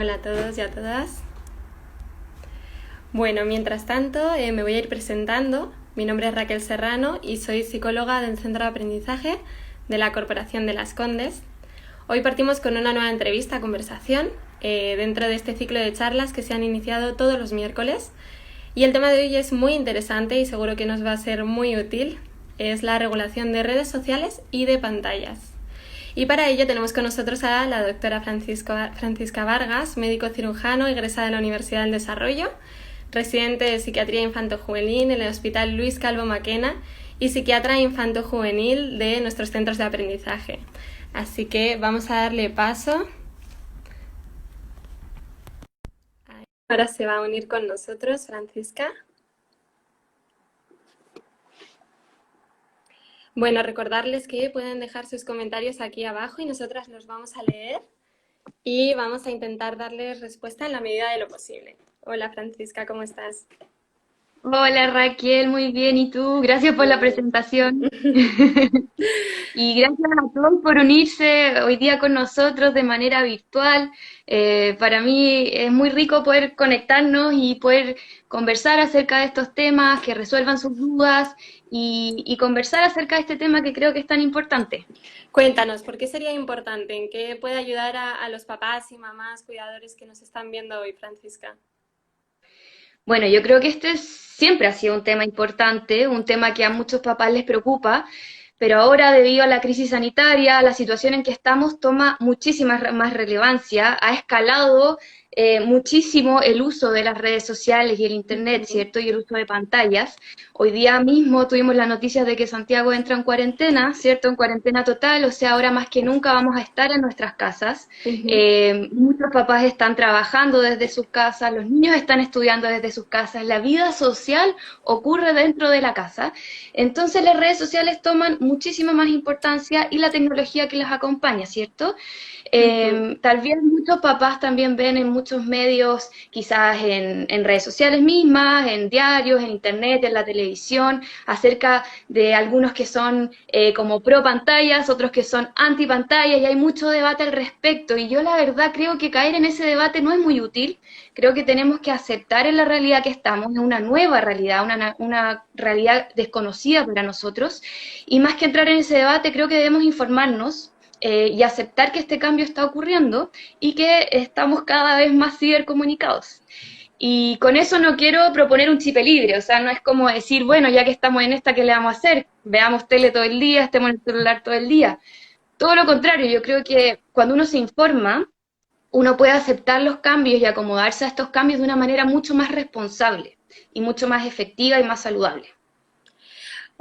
Hola a todos y a todas. Bueno, mientras tanto me voy a ir presentando. Mi nombre es Raquel Serrano y soy psicóloga del Centro de Aprendizaje de la Corporación de Las Condes. Hoy partimos con una nueva entrevista, conversación, dentro de este ciclo de charlas que se han iniciado todos los miércoles. Y el tema de hoy es muy interesante y seguro que nos va a ser muy útil. Es la regulación de redes sociales y de pantallas. Y para ello tenemos con nosotros a la doctora Francisca Vargas, médico cirujano egresada de la Universidad del Desarrollo, residente de Psiquiatría Infanto-Juvenil en el Hospital Luis Calvo Maquena y psiquiatra infanto-juvenil de nuestros centros de aprendizaje. Así que vamos a darle paso. Ahora se va a unir con nosotros Francisca. Bueno, recordarles que pueden dejar sus comentarios aquí abajo y nosotras los vamos a leer y vamos a intentar darles respuesta en la medida de lo posible. Hola Francisca, ¿cómo estás? Hola Raquel, muy bien. ¿Y tú? Gracias por la Bien. presentación. Y gracias a todos por unirse hoy día con nosotros de manera virtual. Para mí es muy rico poder conectarnos y poder conversar acerca de estos temas, que resuelvan sus dudas y conversar acerca de este tema que creo que es tan importante. Cuéntanos, ¿por qué sería importante? ¿En qué puede ayudar a los papás y mamás, cuidadores que nos están viendo hoy, Francisca? Bueno, yo creo que siempre ha sido un tema importante, un tema que a muchos papás les preocupa, pero ahora debido a la crisis sanitaria, la situación en que estamos toma muchísima más relevancia, ha escalado muchísimo el uso de las redes sociales y el Internet, Ujú, ¿cierto? Y el uso de pantallas. Hoy día mismo tuvimos la noticia de que Santiago entra en cuarentena, ¿cierto? En cuarentena total, o sea, ahora más que nunca vamos a estar en nuestras casas. ujú. Muchos papás están trabajando desde sus casas, los niños están estudiando desde sus casas, la vida social ocurre dentro de la casa. Entonces las redes sociales toman muchísima más importancia y la tecnología que las acompaña, ¿cierto? Ujú. Tal vez muchos papás también ven en muchos medios, quizás en redes sociales mismas, en diarios, en internet, en la televisión, acerca de algunos que son como pro pantallas, otros que son anti pantallas, y hay mucho debate al respecto. Y yo la verdad creo que caer en ese debate no es muy útil. Creo que tenemos que aceptar en la realidad que estamos, en una nueva realidad, una realidad desconocida para nosotros. Y más que entrar en ese debate, creo que debemos informarnos y aceptar que este cambio está ocurriendo y que estamos cada vez más cibercomunicados. Y con eso no quiero proponer un chip libre, o sea, no es como decir, bueno, ya que estamos en esta, ¿qué le vamos a hacer? Veamos tele todo el día, estemos en el celular todo el día. Todo lo contrario, yo creo que cuando uno se informa, uno puede aceptar los cambios y acomodarse a estos cambios de una manera mucho más responsable y mucho más efectiva y más saludable.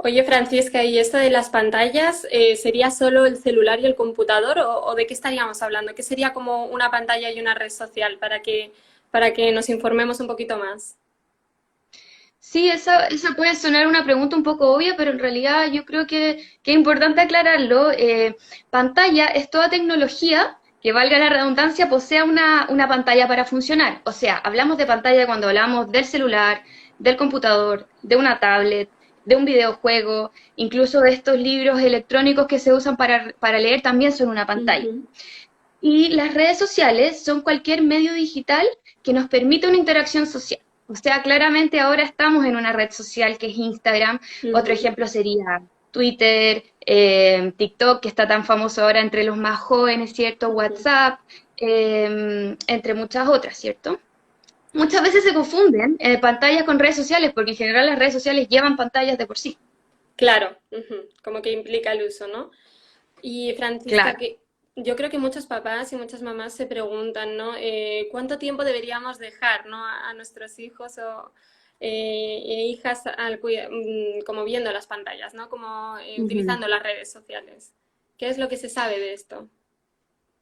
Oye, Francisca, ¿y esto de las pantallas sería solo el celular y el computador o de qué estaríamos hablando? ¿Qué sería como una pantalla y una red social para que nos informemos un poquito más? Sí, esa puede sonar una pregunta un poco obvia, pero en realidad yo creo que es importante aclararlo. Pantalla es toda tecnología que, valga la redundancia, posea una pantalla para funcionar. O sea, hablamos de pantalla cuando hablamos del celular, del computador, de una tablet, de un videojuego, incluso de estos libros electrónicos que se usan para leer también son una pantalla. Ujú, Y las redes sociales son cualquier medio digital que nos permite una interacción social. O sea, claramente ahora estamos en una red social que es Instagram. Otro ujú. ejemplo sería Twitter, TikTok, que está tan famoso ahora entre los más jóvenes, ¿cierto? Ujú. WhatsApp, entre muchas otras, ¿cierto? Muchas veces se confunden pantallas con redes sociales, porque en general las redes sociales llevan pantallas de por sí. Claro, ujú, como que implica el uso, ¿no? Y Francisca, Claro. que yo creo que muchos papás y muchas mamás se preguntan, ¿no? ¿Cuánto tiempo deberíamos dejar, ¿no? A nuestros hijos e hijas como viendo las pantallas, ¿no? Como Ujú. utilizando las redes sociales. ¿Qué es lo que se sabe de esto?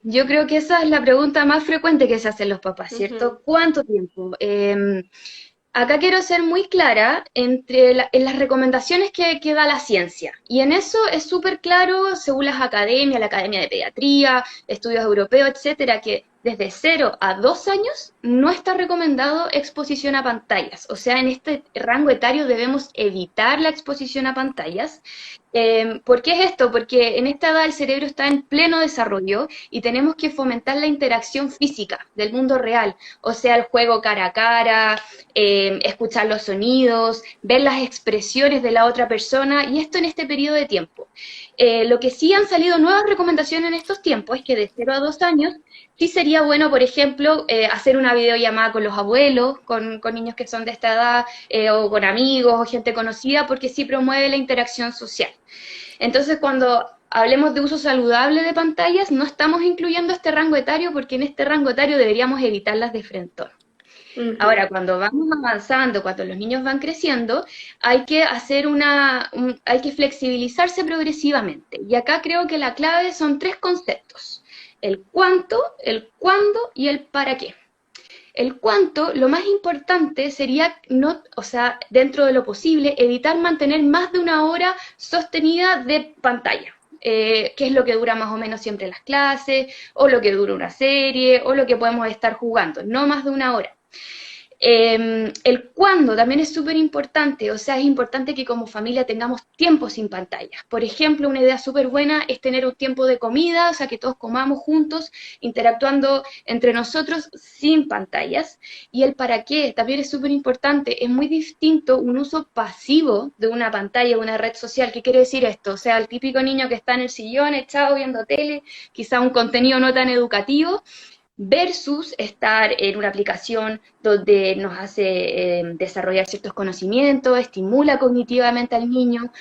Yo creo que esa es la pregunta más frecuente que se hacen los papás, Ujú, ¿cierto? ¿Cuánto tiempo? Acá quiero ser muy clara en las recomendaciones que da la ciencia. Y en eso es súper claro, según las academias, la Academia de Pediatría, estudios europeos, etcétera, que desde 0 a 2 años no está recomendado exposición a pantallas. O sea, en este rango etario debemos evitar la exposición a pantallas. ¿Por qué es esto? Porque en esta edad el cerebro está en pleno desarrollo y tenemos que fomentar la interacción física del mundo real, o sea, el juego cara a cara, escuchar los sonidos, ver las expresiones de la otra persona, y esto en este periodo de tiempo. Lo que sí han salido nuevas recomendaciones en estos tiempos es que de 0 a 2 años sí sería bueno, por ejemplo, hacer una videollamada con los abuelos, con niños que son de esta edad, o con amigos o gente conocida, porque sí promueve la interacción social. Entonces, cuando hablemos de uso saludable de pantallas, no estamos incluyendo este rango etario, porque en este rango etario deberíamos evitarlas de frente. Ahora, cuando vamos avanzando, cuando los niños van creciendo, hay que hay que flexibilizarse progresivamente. Y acá creo que la clave son tres conceptos: el cuánto, el cuándo y el para qué. El cuánto, lo más importante sería, no, o sea, dentro de lo posible, evitar mantener más de 1 hora sostenida de pantalla. Que es lo que dura más o menos siempre las clases, o lo que dura una serie, o lo que podemos estar jugando, no más de 1 hora. El cuándo también es súper importante, o sea, es importante que como familia tengamos tiempo sin pantallas. Por ejemplo, una idea súper buena es tener un tiempo de comida, o sea, que todos comamos juntos, interactuando entre nosotros sin pantallas. Y el para qué también es súper importante. Es muy distinto un uso pasivo de una pantalla, de una red social. ¿Qué quiere decir esto? O sea, el típico niño que está en el sillón echado viendo tele, quizá un contenido no tan educativo, versus estar en una aplicación donde nos hace desarrollar ciertos conocimientos, estimula cognitivamente al niño,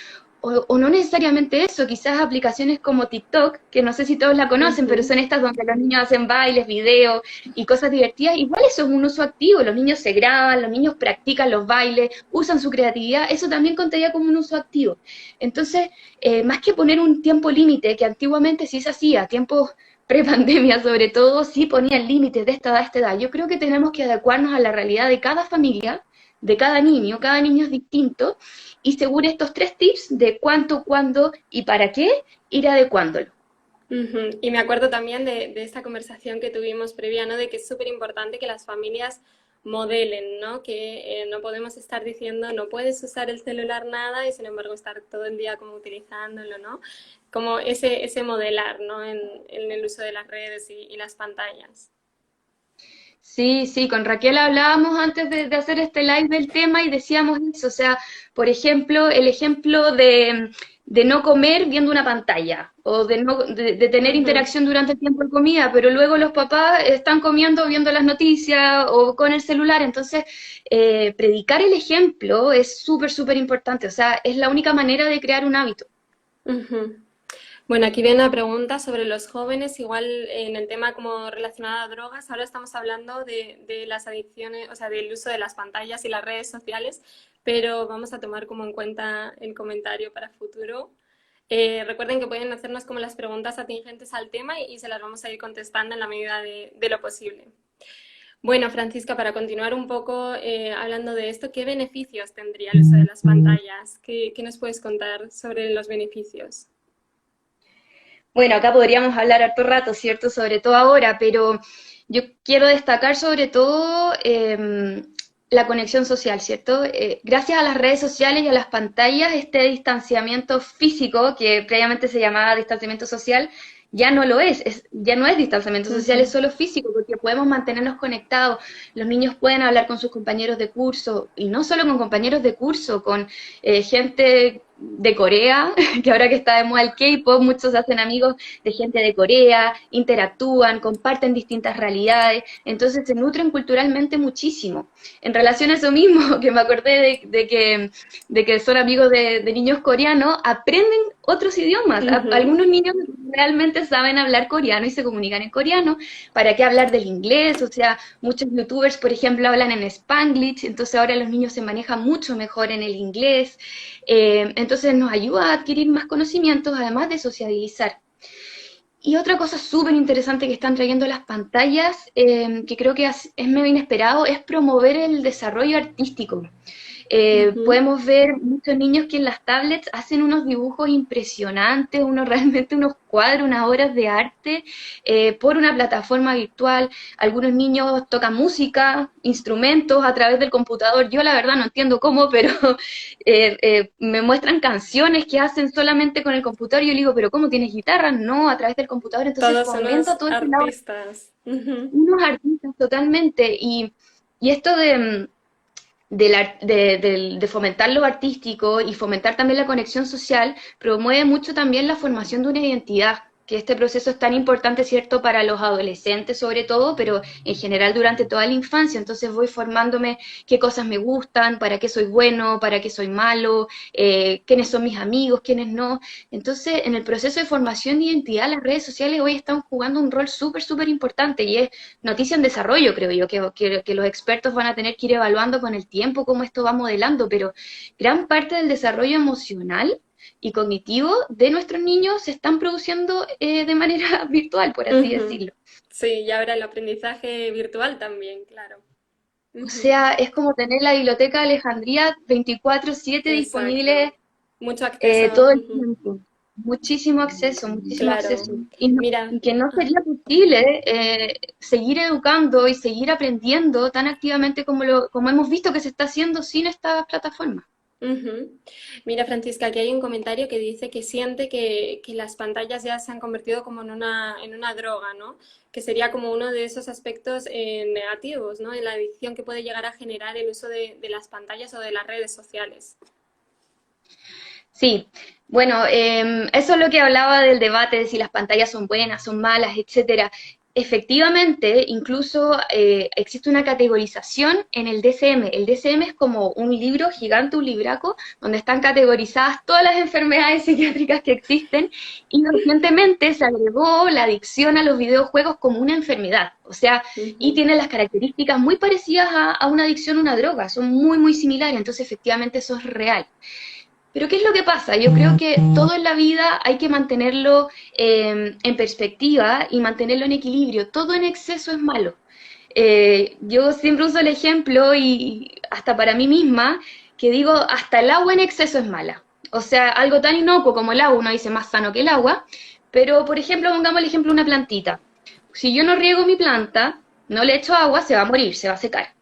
o no necesariamente eso, quizás aplicaciones como TikTok, que no sé si todos la conocen, pero son estas donde los niños hacen bailes, videos y cosas divertidas. Igual eso es un uso activo, los niños se graban, los niños practican los bailes, usan su creatividad, eso también contaría como un uso activo. Entonces, más que poner un tiempo límite, que antiguamente sí se hacía, tiempos prepandemia sobre todo, sí ponían límites de esta edad a esta edad. Yo creo que tenemos que adecuarnos a la realidad de cada familia, de cada niño es distinto, y según estos tres tips de cuánto, cuándo y para qué, ir adecuándolo. Y me acuerdo también de esta conversación que tuvimos previa, ¿no? De que es súper importante que las familias modelen, ¿no? Que no podemos estar diciendo no puedes usar el celular nada y sin embargo estar todo el día como utilizándolo, ¿no? Como ese modelar, ¿no? En el uso de las redes y las pantallas. Sí, sí, con Raquel hablábamos antes de hacer este live del tema y decíamos eso, o sea, por ejemplo, el ejemplo de no comer viendo una pantalla o de tener Ujú. interacción durante el tiempo de comida, pero luego los papás están comiendo viendo las noticias o con el celular, entonces predicar el ejemplo es súper, súper importante, o sea, es la única manera de crear un hábito. Ujú. Bueno, aquí viene una pregunta sobre los jóvenes, igual en el tema como relacionado a drogas. Ahora estamos hablando de las adicciones, o sea, del uso de las pantallas y las redes sociales, pero vamos a tomar como en cuenta el comentario para futuro. Recuerden que pueden hacernos como las preguntas atingentes al tema y se las vamos a ir contestando en la medida de lo posible. Bueno, Francisca, para continuar un poco hablando de esto, ¿qué beneficios tendría el uso de las pantallas? ¿Qué nos puedes contar sobre los beneficios? Bueno, acá podríamos hablar harto rato, ¿cierto? Sobre todo ahora, pero yo quiero destacar sobre todo la conexión social, ¿cierto? Gracias a las redes sociales y a las pantallas, este distanciamiento físico, que previamente se llamaba distanciamiento social, ya no lo ya no es distanciamiento social, es Ujú. solo físico, porque podemos mantenernos conectados, los niños pueden hablar con sus compañeros de curso, y no solo con compañeros de curso, con gente de Corea, que ahora que está de moda el K-pop, muchos se hacen amigos de gente de Corea, interactúan, comparten distintas realidades, entonces se nutren culturalmente muchísimo. En relación a eso mismo, que me acordé de que son amigos de niños coreanos, aprenden otros idiomas. Ujú. Algunos niños realmente saben hablar coreano y se comunican en coreano. ¿Para qué hablar del inglés? O sea, muchos youtubers, por ejemplo, hablan en Spanglish, entonces ahora los niños se manejan mucho mejor en el inglés. Entonces nos ayuda a adquirir más conocimientos, además de sociabilizar. Y otra cosa súper interesante que están trayendo las pantallas, que creo que es medio inesperado, es promover el desarrollo artístico. Ujú. Podemos ver muchos niños que en las tablets hacen unos dibujos impresionantes, unos realmente unos cuadros, unas obras de arte por una plataforma virtual. Algunos niños tocan música, instrumentos a través del computador. Yo la verdad no entiendo cómo, pero me muestran canciones que hacen solamente con el computador. Y yo le digo, pero ¿cómo tienes guitarra? No, a través del computador. Entonces Todos fomenta unos todo ese lado, artistas. Ujú. unos artistas totalmente. Y esto de fomentar lo artístico y fomentar también la conexión social, promueve mucho también la formación de una identidad, que este proceso es tan importante, ¿cierto?, para los adolescentes sobre todo, pero en general durante toda la infancia. Entonces voy formándome qué cosas me gustan, para qué soy bueno, para qué soy malo, quiénes son mis amigos, quiénes no. Entonces, en el proceso de formación de identidad, las redes sociales hoy están jugando un rol súper, súper importante y es noticia en desarrollo, creo yo, que los expertos van a tener que ir evaluando con el tiempo cómo esto va modelando, pero gran parte del desarrollo emocional y cognitivo de nuestros niños se están produciendo de manera virtual, por así Ujú. decirlo. Sí, y ahora el aprendizaje virtual también, claro. O Ujú. sea, es como tener la Biblioteca de Alejandría 24/7 disponible Exacto. Mucho acceso. todo el Ujú. tiempo. Muchísimo acceso, muchísimo Claro. acceso. Mira. Y que no Ah. sería posible seguir educando y seguir aprendiendo tan activamente como hemos visto que se está haciendo sin estas plataformas. Ujú. Mira, Francisca, aquí hay un comentario que dice que siente que las pantallas ya se han convertido como en una droga, ¿no? Que sería como uno de esos aspectos negativos, ¿no? En la adicción que puede llegar a generar el uso de las pantallas o de las redes sociales. Sí, bueno, eso es lo que hablaba del debate de si las pantallas son buenas, son malas, etcétera. Efectivamente, incluso existe una categorización en el DSM. El DSM es como un libro gigante, un libraco, donde están categorizadas todas las enfermedades psiquiátricas que existen y recientemente se agregó la adicción a los videojuegos como una enfermedad. O sea, y Ujú. tiene las características muy parecidas a una adicción a una droga, son muy, muy similares, entonces efectivamente eso es real. Pero ¿qué es lo que pasa? Yo creo que todo en la vida hay que mantenerlo en perspectiva y mantenerlo en equilibrio. Todo en exceso es malo. Yo siempre uso el ejemplo y hasta para mí misma, que digo, hasta el agua en exceso es mala. O sea, algo tan inocuo como el agua, uno dice más sano que el agua, pero por ejemplo, pongamos el ejemplo de una plantita. Si yo no riego mi planta, no le echo agua, se va a morir, se va a secar.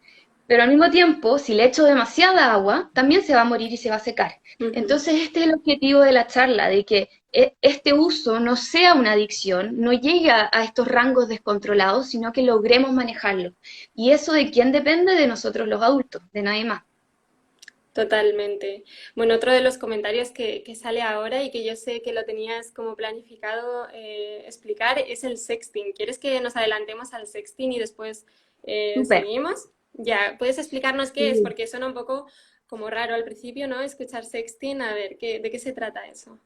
Pero al mismo tiempo, si le echo demasiada agua, también se va a morir y se va a secar. Ujú. Entonces, este es el objetivo de la charla, de que este uso no sea una adicción, no llegue a estos rangos descontrolados, sino que logremos manejarlo. ¿Y eso de quién depende? De nosotros los adultos, de nadie más. Totalmente. Bueno, otro de los comentarios que sale ahora y que yo sé que lo tenías como planificado explicar es el sexting. ¿Quieres que nos adelantemos al sexting y después Súper. seguimos? Ya, ¿puedes explicarnos qué es? Sí. Porque suena un poco como raro al principio, ¿no? Escuchar sexting, a ver, ¿de qué se trata eso?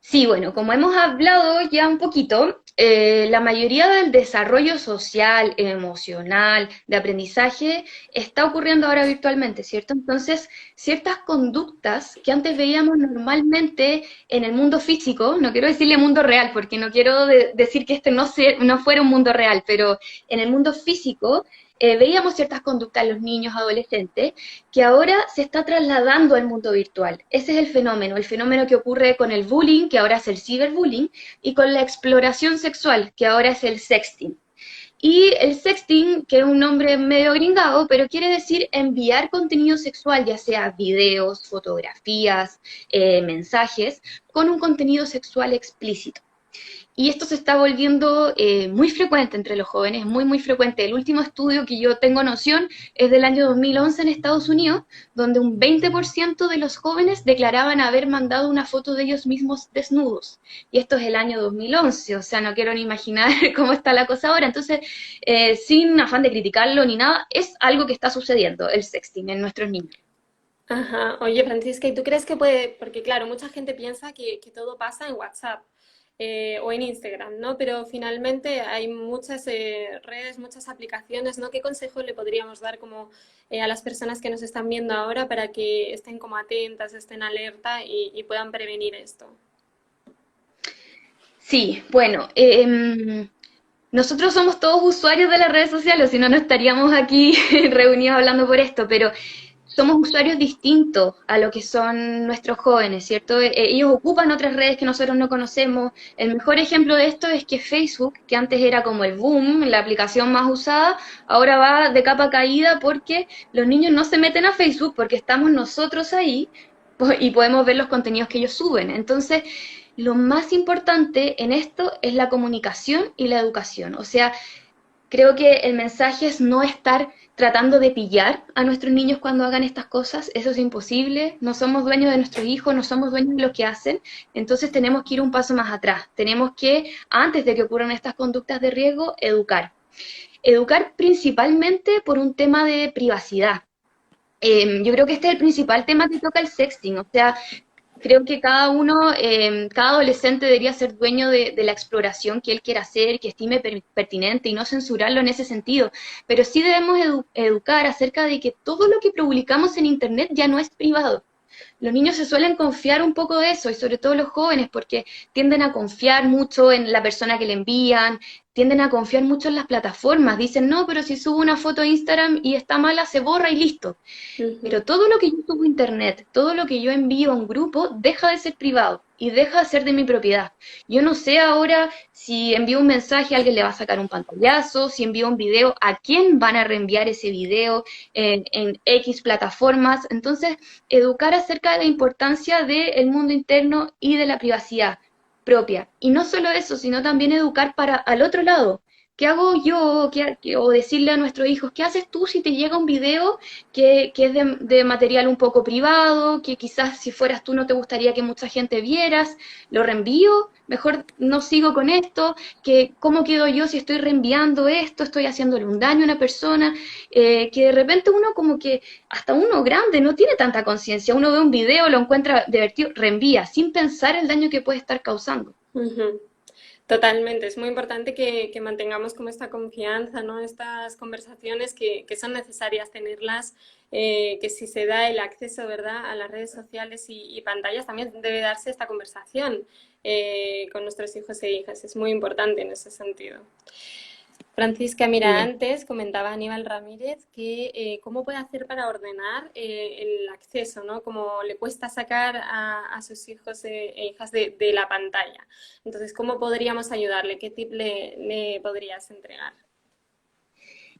Sí, bueno, como hemos hablado ya un poquito, la mayoría del desarrollo social, emocional, de aprendizaje está ocurriendo ahora virtualmente, ¿cierto? Entonces, ciertas conductas que antes veíamos normalmente en el mundo físico, no quiero decirle mundo real, porque no quiero decir que este no fuera un mundo real, pero en el mundo físico veíamos ciertas conductas en los niños, adolescentes, que ahora se está trasladando al mundo virtual. Ese es el fenómeno que ocurre con el bullying, que ahora es el ciberbullying, y con la exploración sexual, que ahora es el sexting. Y el sexting, que es un nombre medio gringado, pero quiere decir enviar contenido sexual, ya sea videos, fotografías, mensajes, con un contenido sexual explícito. Y esto se está volviendo muy frecuente entre los jóvenes, muy, muy frecuente. El último estudio que yo tengo noción es del año 2011 en Estados Unidos, donde un 20% de los jóvenes declaraban haber mandado una foto de ellos mismos desnudos. Y esto es el año 2011, o sea, no quiero ni imaginar cómo está la cosa ahora. Entonces, sin afán de criticarlo ni nada, es algo que está sucediendo, el sexting en nuestros niños. Ajá. Oye, Francisca, ¿y tú crees que puede? Porque claro, mucha gente piensa que todo pasa en WhatsApp o en Instagram, ¿no? Pero finalmente hay muchas redes, muchas aplicaciones, ¿no? ¿Qué consejo le podríamos dar como a las personas que nos están viendo ahora para que estén como atentas, estén alerta y puedan prevenir esto? Sí, bueno, nosotros somos todos usuarios de las redes sociales, si no, no estaríamos aquí reunidos hablando por esto, pero somos usuarios distintos a lo que son nuestros jóvenes, ¿cierto? Ellos ocupan otras redes que nosotros no conocemos. El mejor ejemplo de esto es que Facebook, que antes era como el boom, la aplicación más usada, ahora va de capa caída porque los niños no se meten a Facebook porque estamos nosotros ahí y podemos ver los contenidos que ellos suben. Entonces, lo más importante en esto es la comunicación y la educación. O sea, creo que el mensaje es no estar tratando de pillar a nuestros niños cuando hagan estas cosas, eso es imposible, no somos dueños de nuestros hijos, no somos dueños de lo que hacen, entonces tenemos que ir un paso más atrás, tenemos que, antes de que ocurran estas conductas de riesgo, educar. Educar principalmente por un tema de privacidad. Yo creo que este es el principal tema que toca el sexting, o sea, creo que cada uno, cada adolescente debería ser dueño de la exploración que él quiera hacer, que estime pertinente y no censurarlo en ese sentido. Pero sí debemos educar acerca de que todo lo que publicamos en Internet ya no es privado. Los niños se suelen confiar un poco de eso, y sobre todo los jóvenes, porque tienden a confiar mucho en la persona que le envían, tienden a confiar mucho en las plataformas. Dicen, no, pero si subo una foto a Instagram y está mala, se borra y listo. Ujú. Pero todo lo que yo subo a internet, todo lo que yo envío a un grupo, deja de ser privado y deja de ser de mi propiedad. Yo no sé ahora si envío un mensaje, a alguien le va a sacar un pantallazo, si envío un video, a quién van a reenviar ese video en X plataformas. Entonces, educar acerca de la importancia del mundo interno y de la privacidad propia. Y no solo eso, sino también educar para al otro lado. ¿Qué hago yo? O decirle a nuestros hijos, ¿qué haces tú si te llega un video que es de material un poco privado, que quizás si fueras tú no te gustaría que mucha gente vieras? ¿Lo reenvío? Mejor no sigo con esto. ¿Cómo quedo yo si estoy reenviando esto? ¿Estoy haciéndole un daño a una persona? Que de repente uno como que, hasta uno grande, no tiene tanta conciencia. Uno ve un video, lo encuentra divertido, reenvía, sin pensar el daño que puede estar causando. Ujú. Totalmente, es muy importante que mantengamos como esta confianza, ¿no? Estas conversaciones que son necesarias tenerlas, que si se da el acceso, ¿verdad?, a las redes sociales y pantallas, también debe darse esta conversación con nuestros hijos e hijas. Es muy importante en ese sentido. Francisca, mira, Sí. antes comentaba Aníbal Ramírez que cómo puede hacer para ordenar el acceso, ¿no? Cómo le cuesta sacar a sus hijos e hijas de la pantalla. Entonces, ¿cómo podríamos ayudarle? ¿Qué tip le podrías entregar?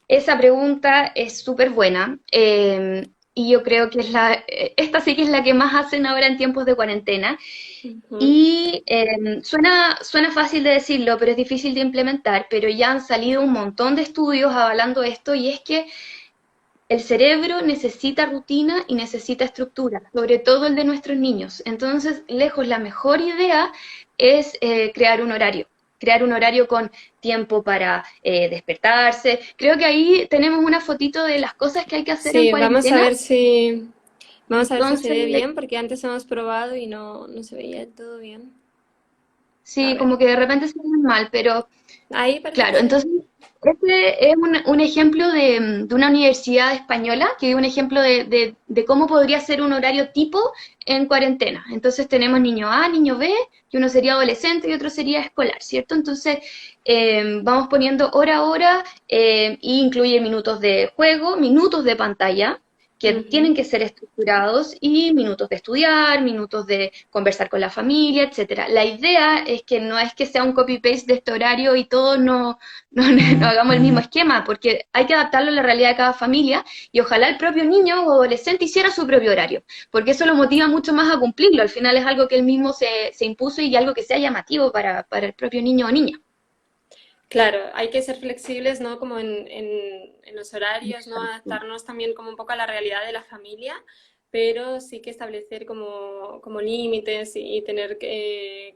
Esa pregunta es súper buena y yo creo que esta sí que es la que más hacen ahora en tiempos de cuarentena Ujú. y suena fácil de decirlo, pero es difícil de implementar, pero ya han salido un montón de estudios avalando esto y es que el cerebro necesita rutina y necesita estructura, sobre todo el de nuestros niños. Entonces, lejos, la mejor idea es crear un horario con tiempo para despertarse. Creo que ahí tenemos una fotito de las cosas que hay que hacer en Sí, cuarentena. vamos a ver si se Entonces, ve bien, porque antes hemos probado y no se veía del todo bien. A sí, ver, como que de repente se ven mal, pero ahí parece que claro, sí. entonces este es un ejemplo de una universidad española, que es un ejemplo de cómo podría ser un horario tipo en cuarentena. Entonces tenemos niño A, niño B, que uno sería adolescente y otro sería escolar, ¿cierto? Entonces vamos poniendo hora a hora y incluye minutos de juego, minutos de pantalla, que tienen Ujú. que ser estructurados, y minutos de estudiar, minutos de conversar con la familia, etcétera. La idea es que no es que sea un copy-paste de este horario y todos no hagamos el mismo esquema, porque hay que adaptarlo a la realidad de cada familia y ojalá el propio niño o adolescente hiciera su propio horario, porque eso lo motiva mucho más a cumplirlo. Al final es algo que él mismo se impuso y algo que sea llamativo para el propio niño o niña. Claro, hay que ser flexibles, ¿no? Como en los horarios, ¿no? Adaptarnos también como un poco a la realidad de la familia, pero sí que establecer como límites y tener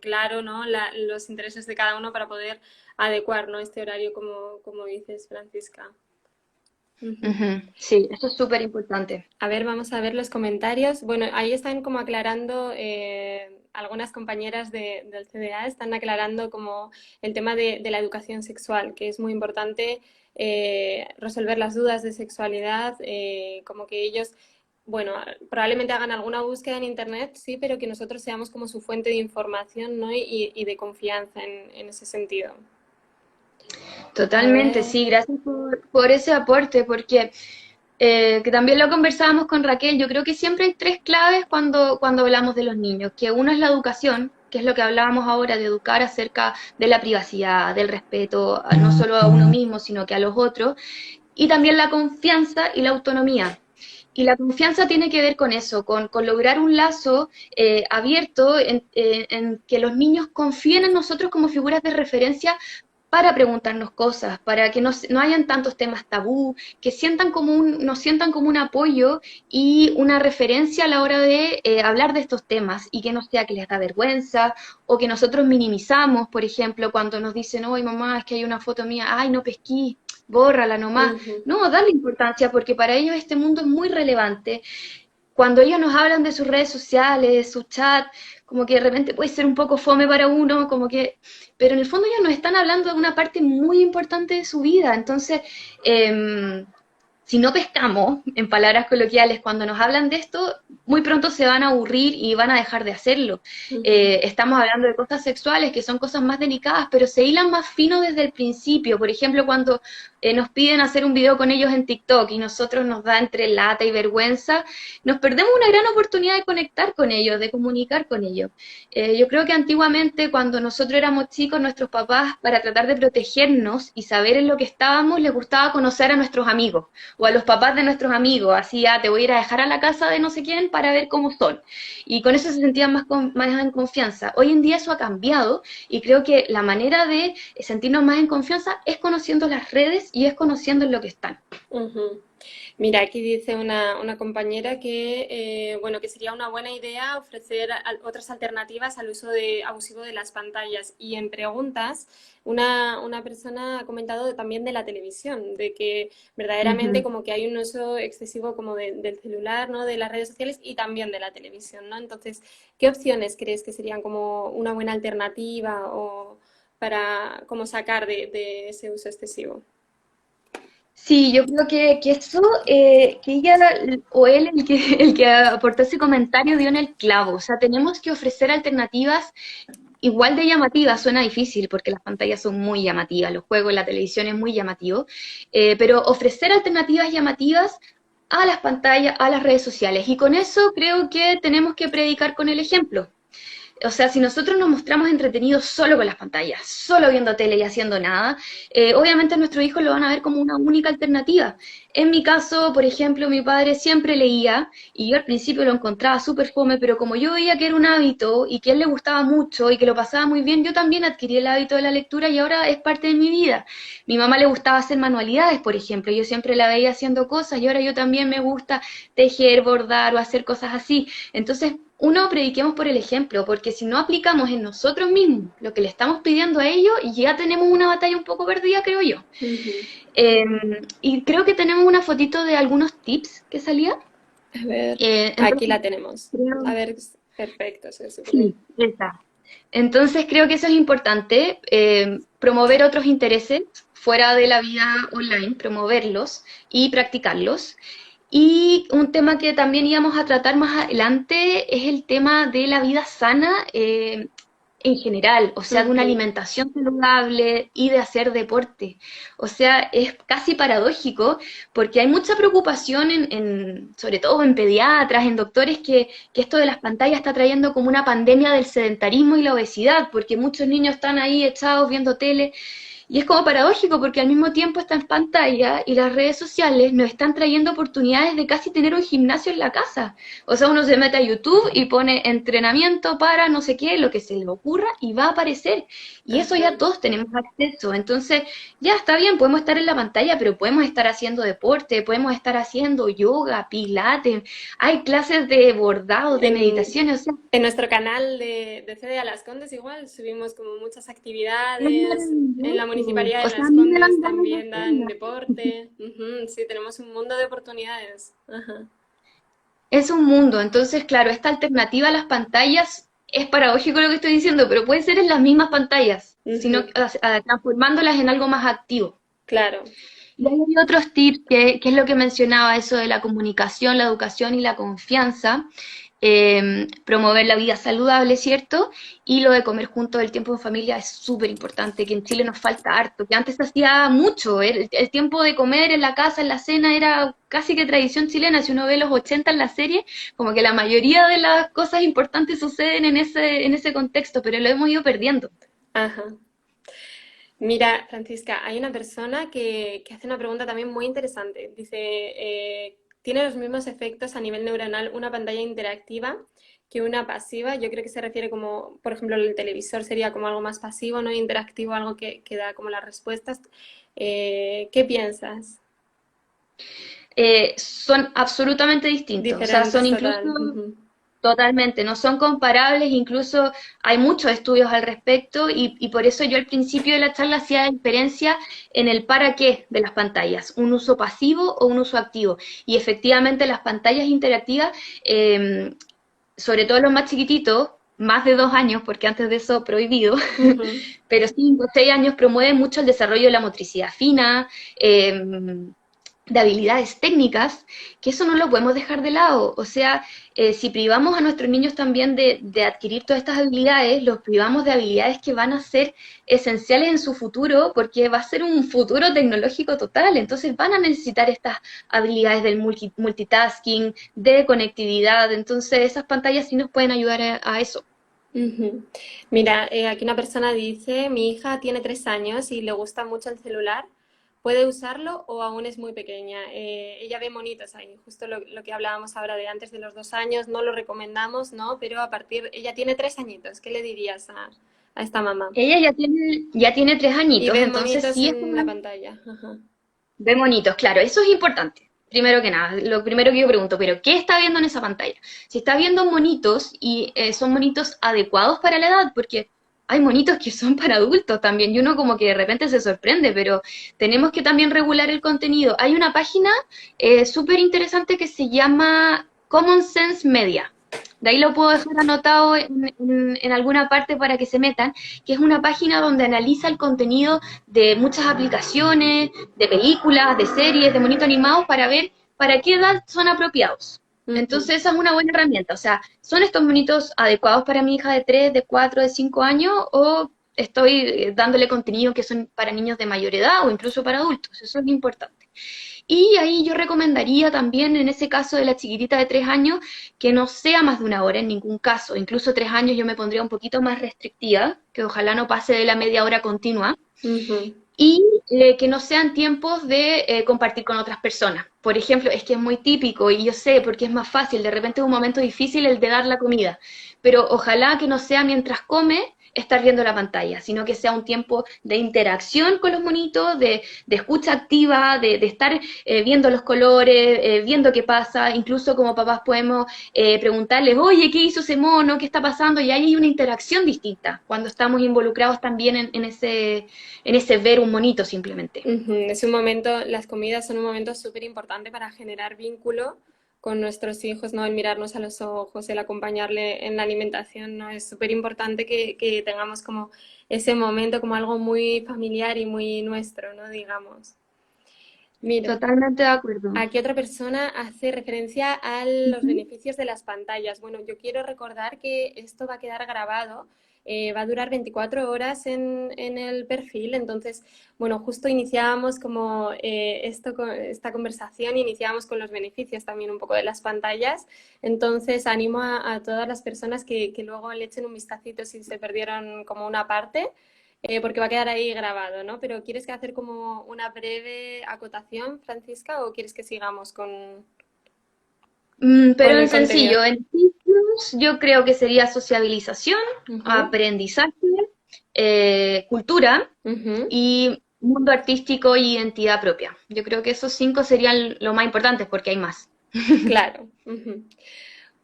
claro, ¿no? Los intereses de cada uno para poder adecuar, ¿no? Este horario como dices, Francisca. Ujú. Ujú, sí, eso es súper importante. A ver, vamos a ver los comentarios. Bueno, ahí están como aclarando, algunas compañeras del CDA están aclarando como el tema de la educación sexual, que es muy importante resolver las dudas de sexualidad, como que ellos, bueno, probablemente hagan alguna búsqueda en Internet, sí, pero que nosotros seamos como su fuente de información, ¿no? Y de confianza en ese sentido. A Totalmente, ver. sí, gracias por ese aporte, porque Que también lo conversábamos con Raquel. Yo creo que siempre hay tres claves cuando hablamos de los niños, que uno es la educación, que es lo que hablábamos ahora, de educar acerca de la privacidad, del respeto, no solo a uno mismo, sino que a los otros, y también la confianza y la autonomía. Y la confianza tiene que ver con eso, con lograr un lazo abierto en que los niños confíen en nosotros como figuras de referencia para preguntarnos cosas, para que no hayan tantos temas tabú, que nos sientan como un apoyo y una referencia a la hora de hablar de estos temas y que no sea que les da vergüenza o que nosotros minimizamos, por ejemplo, cuando nos dicen, oye mamá, es que hay una foto mía, ay no pesquí, bórrala nomás. Ujú, No, darle importancia porque para ellos este mundo es muy relevante. Cuando ellos nos hablan de sus redes sociales, de su chat, como que de repente puede ser un poco fome para uno, como que, pero en el fondo ellos nos están hablando de una parte muy importante de su vida. Entonces, si no pescamos, en palabras coloquiales, cuando nos hablan de esto, muy pronto se van a aburrir y van a dejar de hacerlo. ujú. Estamos hablando de cosas sexuales, que son cosas más delicadas, pero se hilan más fino desde el principio. Por ejemplo, cuando nos piden hacer un video con ellos en TikTok y nosotros nos da entre lata y vergüenza, nos perdemos una gran oportunidad de conectar con ellos, de comunicar con ellos. Yo creo que antiguamente, cuando nosotros éramos chicos, nuestros papás, para tratar de protegernos y saber en lo que estábamos, les gustaba conocer a nuestros amigos o a los papás de nuestros amigos, así, te voy a ir a dejar a la casa de no sé quién para ver cómo son. Y con eso se sentían más en confianza. Hoy en día eso ha cambiado y creo que la manera de sentirnos más en confianza es conociendo las redes y es conociendo en lo que están. Ujú. Mira, aquí dice una compañera que, bueno, que sería una buena idea ofrecer otras alternativas al uso abusivo de las pantallas. Y en preguntas, una persona ha comentado también de la televisión, de que verdaderamente Ujú. como que hay un uso excesivo como del celular, ¿no? De las redes sociales y también de la televisión, ¿no? Entonces, ¿qué opciones crees que serían como una buena alternativa o para como sacar de ese uso excesivo? Sí, yo creo que eso, que ella o él, el que aportó ese comentario, dio en el clavo. O sea, tenemos que ofrecer alternativas igual de llamativas. Suena difícil porque las pantallas son muy llamativas, los juegos, la televisión es muy llamativo, pero ofrecer alternativas llamativas a las pantallas, a las redes sociales. Y con eso creo que tenemos que predicar con el ejemplo. O sea, si nosotros nos mostramos entretenidos solo con las pantallas, solo viendo tele y haciendo nada, obviamente nuestros hijos lo van a ver como una única alternativa. En mi caso, por ejemplo, mi padre siempre leía y yo al principio lo encontraba súper fome, pero como yo veía que era un hábito y que a él le gustaba mucho y que lo pasaba muy bien, yo también adquirí el hábito de la lectura y ahora es parte de mi vida. Mi mamá le gustaba hacer manualidades, por ejemplo, yo siempre la veía haciendo cosas y ahora yo también me gusta tejer, bordar o hacer cosas así. Entonces, uno, prediquemos por el ejemplo, porque si no aplicamos en nosotros mismos lo que le estamos pidiendo a ellos, ya tenemos una batalla un poco perdida, creo yo. Ujú. Eh, y creo que tenemos una fotito de algunos tips que salía. A ver, aquí Entonces, la tenemos. A creo, ver, perfecto, se ve súper bien. sí, esa. Entonces creo que eso es importante, promover otros intereses fuera de la vida online, promoverlos y practicarlos. Y un tema que también íbamos a tratar más adelante es el tema de la vida sana en general, o sea, de una Ujú. alimentación saludable y de hacer deporte. O sea, es casi paradójico porque hay mucha preocupación sobre todo en pediatras, en doctores, que esto de las pantallas está trayendo como una pandemia del sedentarismo y la obesidad, porque muchos niños están ahí echados viendo tele y es como paradójico porque al mismo tiempo está en pantalla y las redes sociales nos están trayendo oportunidades de casi tener un gimnasio en la casa. O sea, uno se mete a YouTube y pone entrenamiento para no sé qué, lo que se le ocurra y va a aparecer. Y eso Ajá. ya todos tenemos acceso. Entonces, ya está bien, podemos estar en la pantalla, pero podemos estar haciendo deporte, podemos estar haciendo yoga, pilates, hay clases de bordado, de En, meditación, o sea, en nuestro canal de CD a Las Condes igual subimos como muchas es actividades. En la maravilloso. Municipalidad O de sea, a Las mí me Condes dan ganas de también dan hacerla. deporte. Ujú, sí, tenemos un mundo de oportunidades. Ajá. Es un mundo, entonces, claro, esta alternativa a las pantallas es paradójico lo que estoy diciendo, pero puede ser en las mismas pantallas, sino Ujú, transformándolas en algo más activo. claro. Y hay otros tips que es lo que mencionaba, eso de la comunicación, la educación y la confianza. promover la vida saludable, ¿cierto? Y lo de comer juntos, el tiempo en familia es súper importante, que en Chile nos falta harto, que antes se hacía mucho, el tiempo de comer en la casa, en la cena, era casi que tradición chilena. Si uno ve los 80 en la serie, como que la mayoría de las cosas importantes suceden en ese contexto, pero lo hemos ido perdiendo. Ajá. Mira, Francisca, hay una persona que hace una pregunta también muy interesante. Dice, ¿tiene los mismos efectos a nivel neuronal una pantalla interactiva que una pasiva? Yo creo que se refiere como, por ejemplo, el televisor sería como algo más pasivo, no interactivo, algo que da como las respuestas. ¿Qué piensas? Son absolutamente distintos, o sea, son Diferentes, incluso total. Ujú. totalmente, no son comparables, incluso hay muchos estudios al respecto y por eso yo al principio de la charla hacía diferencia en el para qué de las pantallas, un uso pasivo o un uso activo. Y efectivamente las pantallas interactivas, sobre todo los más chiquititos, más de 2 años, porque antes de eso prohibido, Ujú. pero 5 o 6 años promueven mucho el desarrollo de la motricidad fina, de habilidades técnicas, que eso no lo podemos dejar de lado. O sea, si privamos a nuestros niños también de adquirir todas estas habilidades, los privamos de habilidades que van a ser esenciales en su futuro, porque va a ser un futuro tecnológico total. Entonces van a necesitar estas habilidades del multitasking, de conectividad. Entonces esas pantallas sí nos pueden ayudar a eso. Ujú. Mira, aquí una persona dice, mi hija tiene 3 años y le gusta mucho el celular. ¿Puede usarlo o aún es muy pequeña? Ella ve monitos ahí, justo lo que hablábamos ahora de antes de los 2 años, no lo recomendamos, ¿no? Pero ella tiene 3 añitos, ¿qué le dirías a esta mamá? Ella ya tiene tres Y añitos, ve entonces monitos sí está. en la pantalla. Ajá. Ve monitos, claro, eso es importante. Primero que nada, lo primero que yo pregunto, pero ¿qué está viendo en esa pantalla? Si está viendo monitos y son monitos adecuados para la edad, porque hay monitos que son para adultos también, y uno como que de repente se sorprende, pero tenemos que también regular el contenido. Hay una página súper interesante que se llama Common Sense Media. De ahí lo puedo dejar anotado en alguna parte para que se metan, que es una página donde analiza el contenido de muchas aplicaciones, de películas, de series, de monitos animados para ver para qué edad son apropiados. Ujú. Entonces esa es una buena herramienta. O sea, ¿son estos monitos adecuados para mi hija de 3, de 4, de 5 años o estoy dándole contenido que son para niños de mayor edad o incluso para adultos? Eso es importante. Y ahí yo recomendaría también, en ese caso de la chiquitita de 3 años, que no sea más de una hora en ningún caso. Incluso 3 años yo me pondría un poquito más restrictiva, que ojalá no pase de la media hora continua Ujú. y que no sean tiempos de compartir con otras personas. Por ejemplo, es que es muy típico y yo sé porque es más fácil, de repente es un momento difícil el de dar la comida, pero ojalá que no sea mientras come estar viendo la pantalla, sino que sea un tiempo de interacción con los monitos, de escucha activa, de estar viendo los colores, viendo qué pasa, incluso como papás podemos preguntarles, oye, ¿qué hizo ese mono? ¿Qué está pasando? Y ahí hay una interacción distinta cuando estamos involucrados también en ese ver un monito simplemente. Ujú. Es un momento, las comidas son un momento súper importante para generar vínculo con nuestros hijos, ¿no? El mirarnos a los ojos, el acompañarle en la alimentación, ¿no? Es súper importante que tengamos como ese momento como algo muy familiar y muy nuestro, ¿no? Digamos. Mira, Totalmente de acuerdo. aquí otra persona hace referencia a los Ujú. beneficios de las pantallas. Bueno, yo quiero recordar que esto va a quedar grabado, va a durar 24 horas en el perfil. Entonces, bueno, justo iniciábamos como esta conversación, iniciábamos con los beneficios también un poco de las pantallas. Entonces, animo a todas las personas que luego le echen un vistacito si se perdieron como una parte, porque va a quedar ahí grabado, ¿no? Pero ¿quieres que hacer como una breve acotación, Francisca, o quieres que sigamos Pero con en el contenido? sencillo, en ciclos yo creo que sería sociabilización, Ujú, aprendizaje, cultura ujú, y mundo artístico y identidad propia. Yo creo que esos 5 serían lo más importantes porque hay más. claro. Ujú.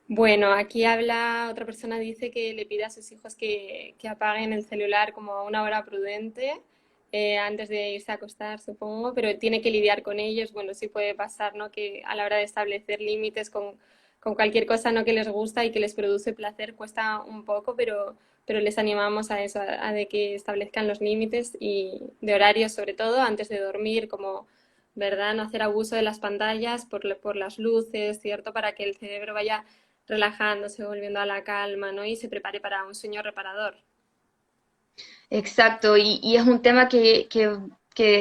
Bueno, aquí habla, otra persona dice que le pide a sus hijos que apaguen el celular como a una hora prudente, antes de irse a acostar, supongo, pero tiene que lidiar con ellos. Bueno, sí puede pasar, ¿no? Que a la hora de establecer límites con cualquier cosa, ¿no? Que les gusta y que les produce placer, cuesta un poco, pero les animamos a eso, a de que establezcan los límites y de horarios, sobre todo, antes de dormir, como, ¿verdad? No hacer abuso de las pantallas por las luces, ¿cierto? Para que el cerebro vaya relajándose, volviendo a la calma, ¿no? Y se prepare para un sueño reparador. Exacto, y es un tema que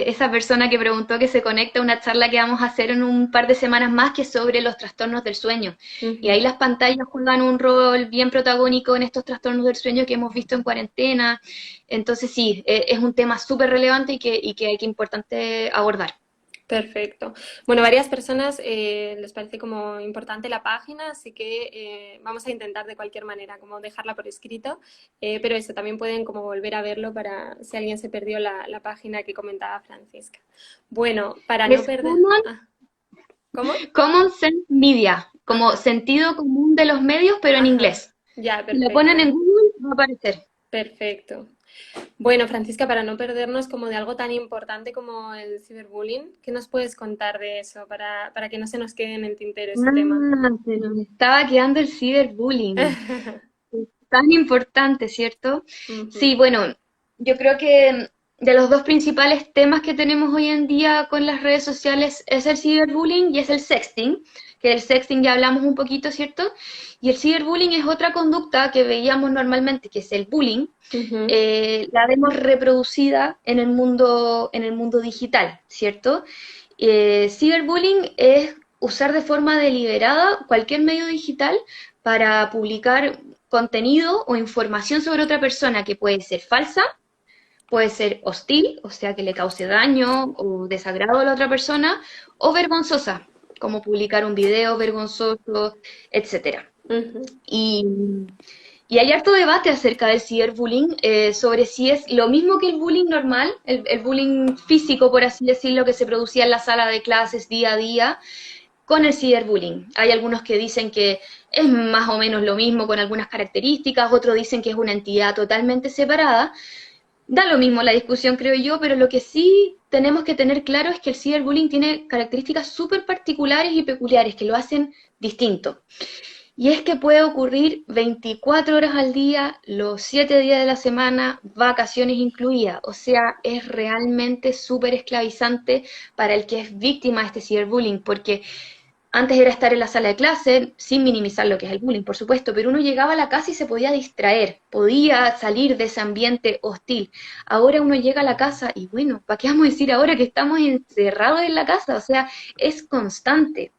esa persona que preguntó que se conecta a una charla que vamos a hacer en un par de semanas más, que es sobre los trastornos del sueño. Y ahí Ujú. las pantallas juegan un rol bien protagónico en estos trastornos del sueño que hemos visto en cuarentena. Entonces sí, es un tema súper relevante y que hay que importante abordar. Perfecto. Bueno, varias personas les parece como importante la página, así que vamos a intentar de cualquier manera como dejarla por escrito, pero eso también pueden como volver a verlo para si alguien se perdió la página que comentaba Francisca. Bueno, para no Es perder... Common, Ah, ¿cómo? Common Sense Media, como Ajá, sentido común de los medios, pero en ajá. inglés. Ya, Si lo ponen perfecto, en Google, va a aparecer. perfecto. Bueno, Francisca, para no perdernos como de algo tan importante como el ciberbullying, ¿qué nos puedes contar de eso para que no se nos quede en el tintero este tema? Ah, se nos estaba quedando el ciberbullying. Es tan importante, ¿cierto? Ujú, Sí, bueno, yo creo que de los dos principales temas que tenemos hoy en día con las redes sociales es el ciberbullying y es el sexting, que del sexting ya hablamos un poquito, ¿cierto? Y el ciberbullying es otra conducta que veíamos normalmente, que es el bullying, ujú, la vemos reproducida en el mundo digital, ¿cierto? Ciberbullying es usar de forma deliberada cualquier medio digital para publicar contenido o información sobre otra persona que puede ser falsa, puede ser hostil, o sea, que le cause daño o desagrado a la otra persona, o vergonzosa, como publicar un video vergonzoso, etcétera. ujú. Y, y hay harto debate acerca del ciberbullying, sobre si es lo mismo que el bullying normal, el bullying físico, por así decirlo, que se producía en la sala de clases día a día, con el ciberbullying. Hay algunos que dicen que es más o menos lo mismo con algunas características, otros dicen que es una entidad totalmente separada. Da lo mismo la discusión, creo yo, pero lo que sí tenemos que tener claro es que el ciberbullying tiene características súper particulares y peculiares que lo hacen distinto. Y es que puede ocurrir 24 horas al día, los 7 días de la semana, vacaciones incluidas. O sea, es realmente súper esclavizante para el que es víctima de este ciberbullying, porque antes era estar en la sala de clase, sin minimizar lo que es el bullying, por supuesto, pero uno llegaba a la casa y se podía distraer, podía salir de ese ambiente hostil. Ahora uno llega a la casa y bueno, ¿para qué vamos a decir ahora que estamos encerrados en la casa? O sea, es constante.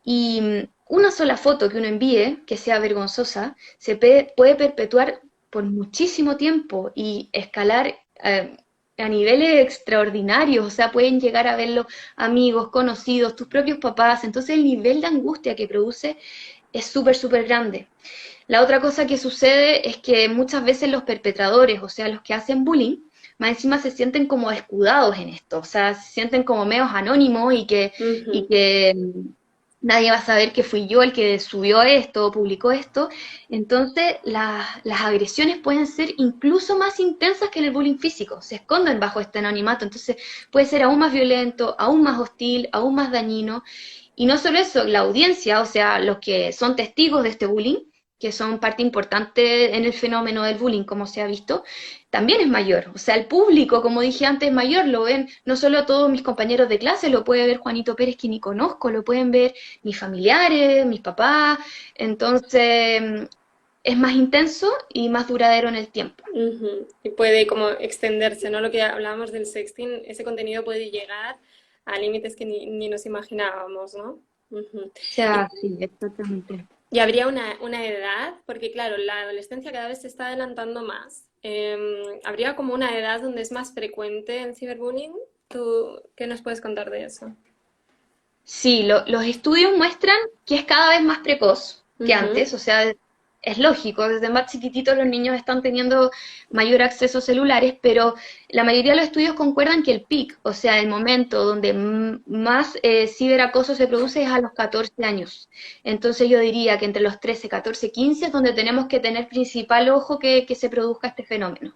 Y una sola foto que uno envíe, que sea vergonzosa, puede perpetuar por muchísimo tiempo y escalar a niveles extraordinarios, o sea, pueden llegar a verlo amigos, conocidos, tus propios papás, entonces el nivel de angustia que produce es súper, súper grande. La otra cosa que sucede es que muchas veces los perpetradores, o sea, los que hacen bullying, más encima se sienten como escudados en esto, o sea, se sienten como medios anónimos y Ujú, que nadie va a saber que fui yo el que subió esto o publicó esto. Entonces, las agresiones pueden ser incluso más intensas que en el bullying físico, se esconden bajo este anonimato, entonces puede ser aún más violento, aún más hostil, aún más dañino. Y no solo eso, la audiencia, o sea, los que son testigos de este bullying, que son parte importante en el fenómeno del bullying, como se ha visto, también es mayor. O sea, el público, como dije antes, es mayor. Lo ven no solo todos mis compañeros de clase, lo puede ver Juanito Pérez, que ni conozco, lo pueden ver mis familiares, mis papás. Entonces, es más intenso y más duradero en el tiempo. ujú. Y puede como extenderse, ¿no? Lo que hablábamos del sexting, ese contenido puede llegar a límites que ni nos imaginábamos, ¿no? Ujú. O sea, Y, sí, exactamente. y habría una edad, porque claro, la adolescencia cada vez se está adelantando más. ¿Habría como una edad donde es más frecuente el ciberbullying? ¿Tú qué nos puedes contar de eso? Sí, los estudios muestran que es cada vez más precoz que Ujú, antes, o sea, es lógico, desde más chiquititos los niños están teniendo mayor acceso a celulares, pero la mayoría de los estudios concuerdan que el peak, o sea, el momento donde más ciberacoso se produce es a los 14 años. Entonces yo diría que entre los 13, 14, 15 es donde tenemos que tener principal ojo que se produzca este fenómeno.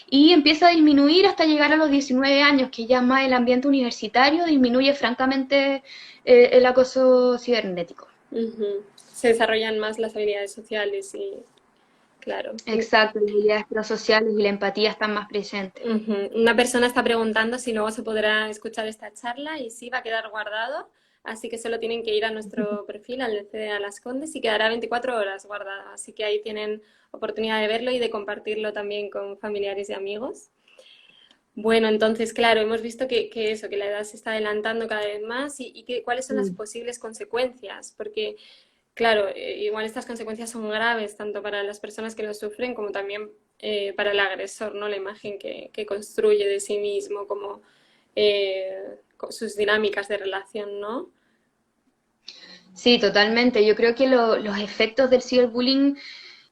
Y empieza a disminuir hasta llegar a los 19 años, que ya más el ambiente universitario disminuye francamente el acoso cibernético. ujú. Se desarrollan más las habilidades sociales y, claro. Exacto, las habilidades prosociales y la empatía están más presentes. Ujú. Una persona está preguntando si luego se podrá escuchar esta charla y sí va a quedar guardado. así que solo tienen que ir a nuestro perfil, al de CDA Las Condes, y quedará 24 horas guardada, así que ahí tienen oportunidad de verlo y de compartirlo también con familiares y amigos. Bueno, entonces, claro, hemos visto que eso, que la edad se está adelantando cada vez más cuáles son las Mm. posibles consecuencias, porque, claro, igual estas consecuencias son graves tanto para las personas que lo sufren como también para el agresor, ¿no? La imagen que construye de sí mismo, como sus dinámicas de relación, ¿no? Sí, totalmente. Yo creo que los efectos del ciberbullying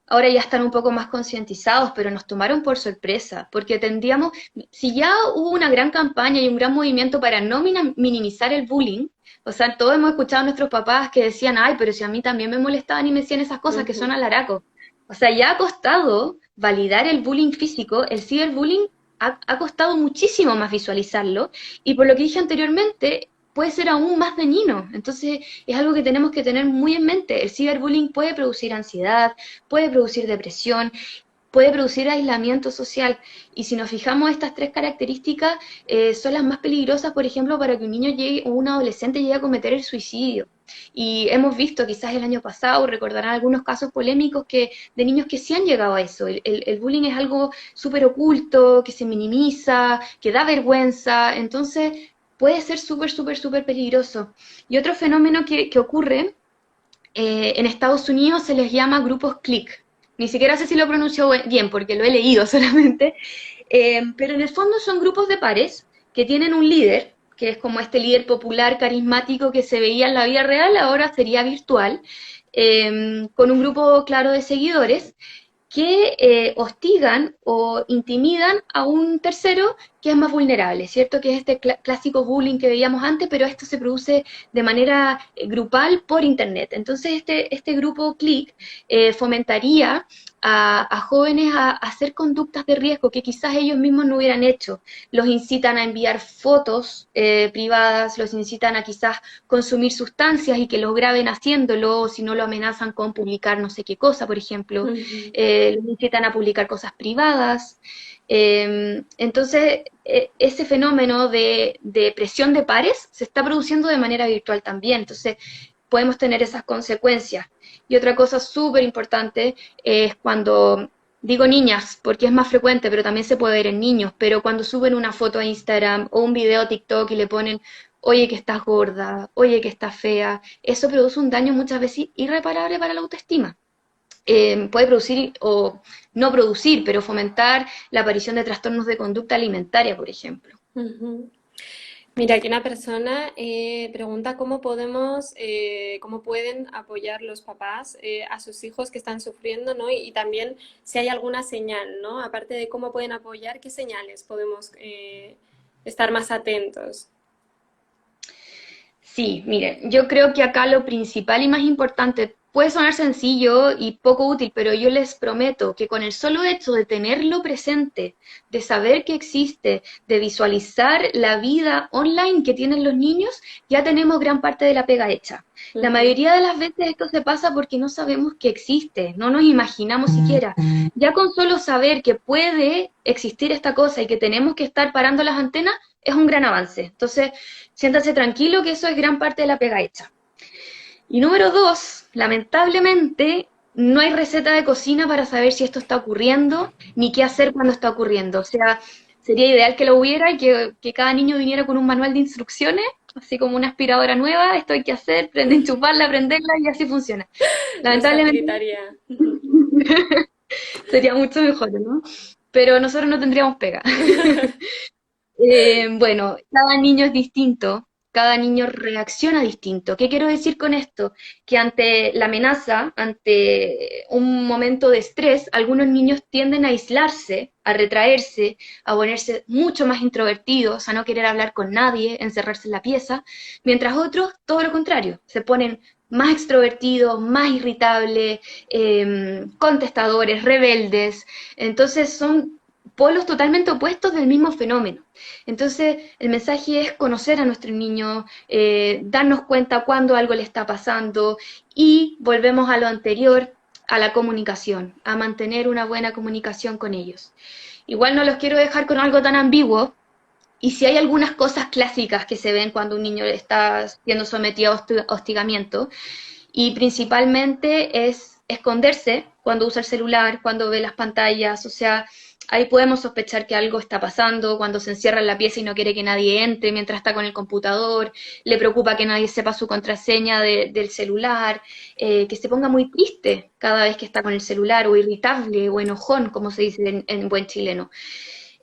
ahora ya están un poco más concientizados, pero nos tomaron por sorpresa, porque tendríamos, si ya hubo una gran campaña y un gran movimiento para no minimizar el bullying, o sea, todos hemos escuchado a nuestros papás que decían, ay, pero si a mí también me molestaban y me decían esas cosas que son Ujú. alaraco. O sea, ya ha costado validar el bullying físico, el ciberbullying ha costado muchísimo más visualizarlo, y por lo que dije anteriormente, puede ser aún más dañino. Entonces, es algo que tenemos que tener muy en mente. El ciberbullying puede producir ansiedad, puede producir depresión, puede producir aislamiento social. Y si nos fijamos, estas tres características son las más peligrosas, por ejemplo, para que un niño llegue o un adolescente llegue a cometer el suicidio. Y hemos visto quizás el año pasado, recordarán algunos casos polémicos de niños que sí han llegado a eso. El bullying es algo súper oculto, que se minimiza, que da vergüenza, entonces puede ser súper, súper, súper peligroso. Y otro fenómeno que ocurre en Estados Unidos se les llama grupos click. Ni siquiera sé si lo pronuncio bien porque lo he leído solamente, pero en el fondo son grupos de pares que tienen un líder, que es como este líder popular, carismático que se veía en la vida real, ahora sería virtual, con un grupo claro de seguidores, que hostigan o intimidan a un tercero que es más vulnerable, ¿cierto? Que es este clásico bullying que veíamos antes, pero esto se produce de manera grupal por Internet. Entonces, este grupo CLIC fomentaría a jóvenes a hacer conductas de riesgo que quizás ellos mismos no hubieran hecho. Los incitan a enviar fotos privadas, los incitan a quizás consumir sustancias y que los graben haciéndolo, o si no lo amenazan con publicar no sé qué cosa, por ejemplo. Ujú. Los incitan a publicar cosas privadas. Entonces, ese fenómeno de presión de pares se está produciendo de manera virtual también. Entonces, podemos tener esas consecuencias. Y otra cosa súper importante es cuando, digo niñas, porque es más frecuente, pero también se puede ver en niños, pero cuando suben una foto a Instagram o un video a TikTok y le ponen, oye que estás gorda, oye que estás fea, eso produce un daño muchas veces irreparable para la autoestima. Puede producir o no producir, pero fomentar la aparición de trastornos de conducta alimentaria, por ejemplo. Ujú. Mira, aquí una persona pregunta cómo pueden apoyar los papás a sus hijos que están sufriendo, ¿no? Y también si hay alguna señal, ¿no? Aparte de cómo pueden apoyar, ¿qué señales podemos estar más atentos? Sí, miren, yo creo que acá lo principal y más importante puede sonar sencillo y poco útil, pero yo les prometo que con el solo hecho de tenerlo presente, de saber que existe, de visualizar la vida online que tienen los niños, ya tenemos gran parte de la pega hecha. La Ujú. mayoría de las veces esto se pasa porque no sabemos que existe, no nos imaginamos siquiera. Ya con solo saber que puede existir esta cosa y que tenemos que estar parando las antenas, es un gran avance. Entonces, siéntase tranquilo que eso es gran parte de la pega hecha. Y número dos, lamentablemente, no hay receta de cocina para saber si esto está ocurriendo, ni qué hacer cuando está ocurriendo. O sea, sería ideal que lo hubiera y que cada niño viniera con un manual de instrucciones, así como una aspiradora nueva, esto hay que hacer, prende, enchufarla, prenderla y así funciona. Nos Lamentablemente facilitaría. sería mucho mejor, ¿no? Pero nosotros no tendríamos pega. Bueno, cada niño es distinto, cada niño reacciona distinto. ¿Qué quiero decir con esto? Que ante la amenaza, ante un momento de estrés, algunos niños tienden a aislarse, a retraerse, a ponerse mucho más introvertidos, a no querer hablar con nadie, encerrarse en la pieza, mientras otros, todo lo contrario, se ponen más extrovertidos, más irritables, contestadores, rebeldes. Entonces son polos totalmente opuestos del mismo fenómeno. Entonces, el mensaje es conocer a nuestro niño, darnos cuenta cuando algo le está pasando y volvemos a lo anterior, a la comunicación, a mantener una buena comunicación con ellos. Igual no los quiero dejar con algo tan ambiguo, y si hay algunas cosas clásicas que se ven cuando un niño está siendo sometido a hostigamiento, y principalmente es esconderse cuando usa el celular, cuando ve las pantallas, o sea, ahí podemos sospechar que algo está pasando, cuando se encierra en la pieza y no quiere que nadie entre mientras está con el computador, le preocupa que nadie sepa su contraseña del celular, que se ponga muy triste cada vez que está con el celular, o irritable, o enojón, como se dice en buen chileno,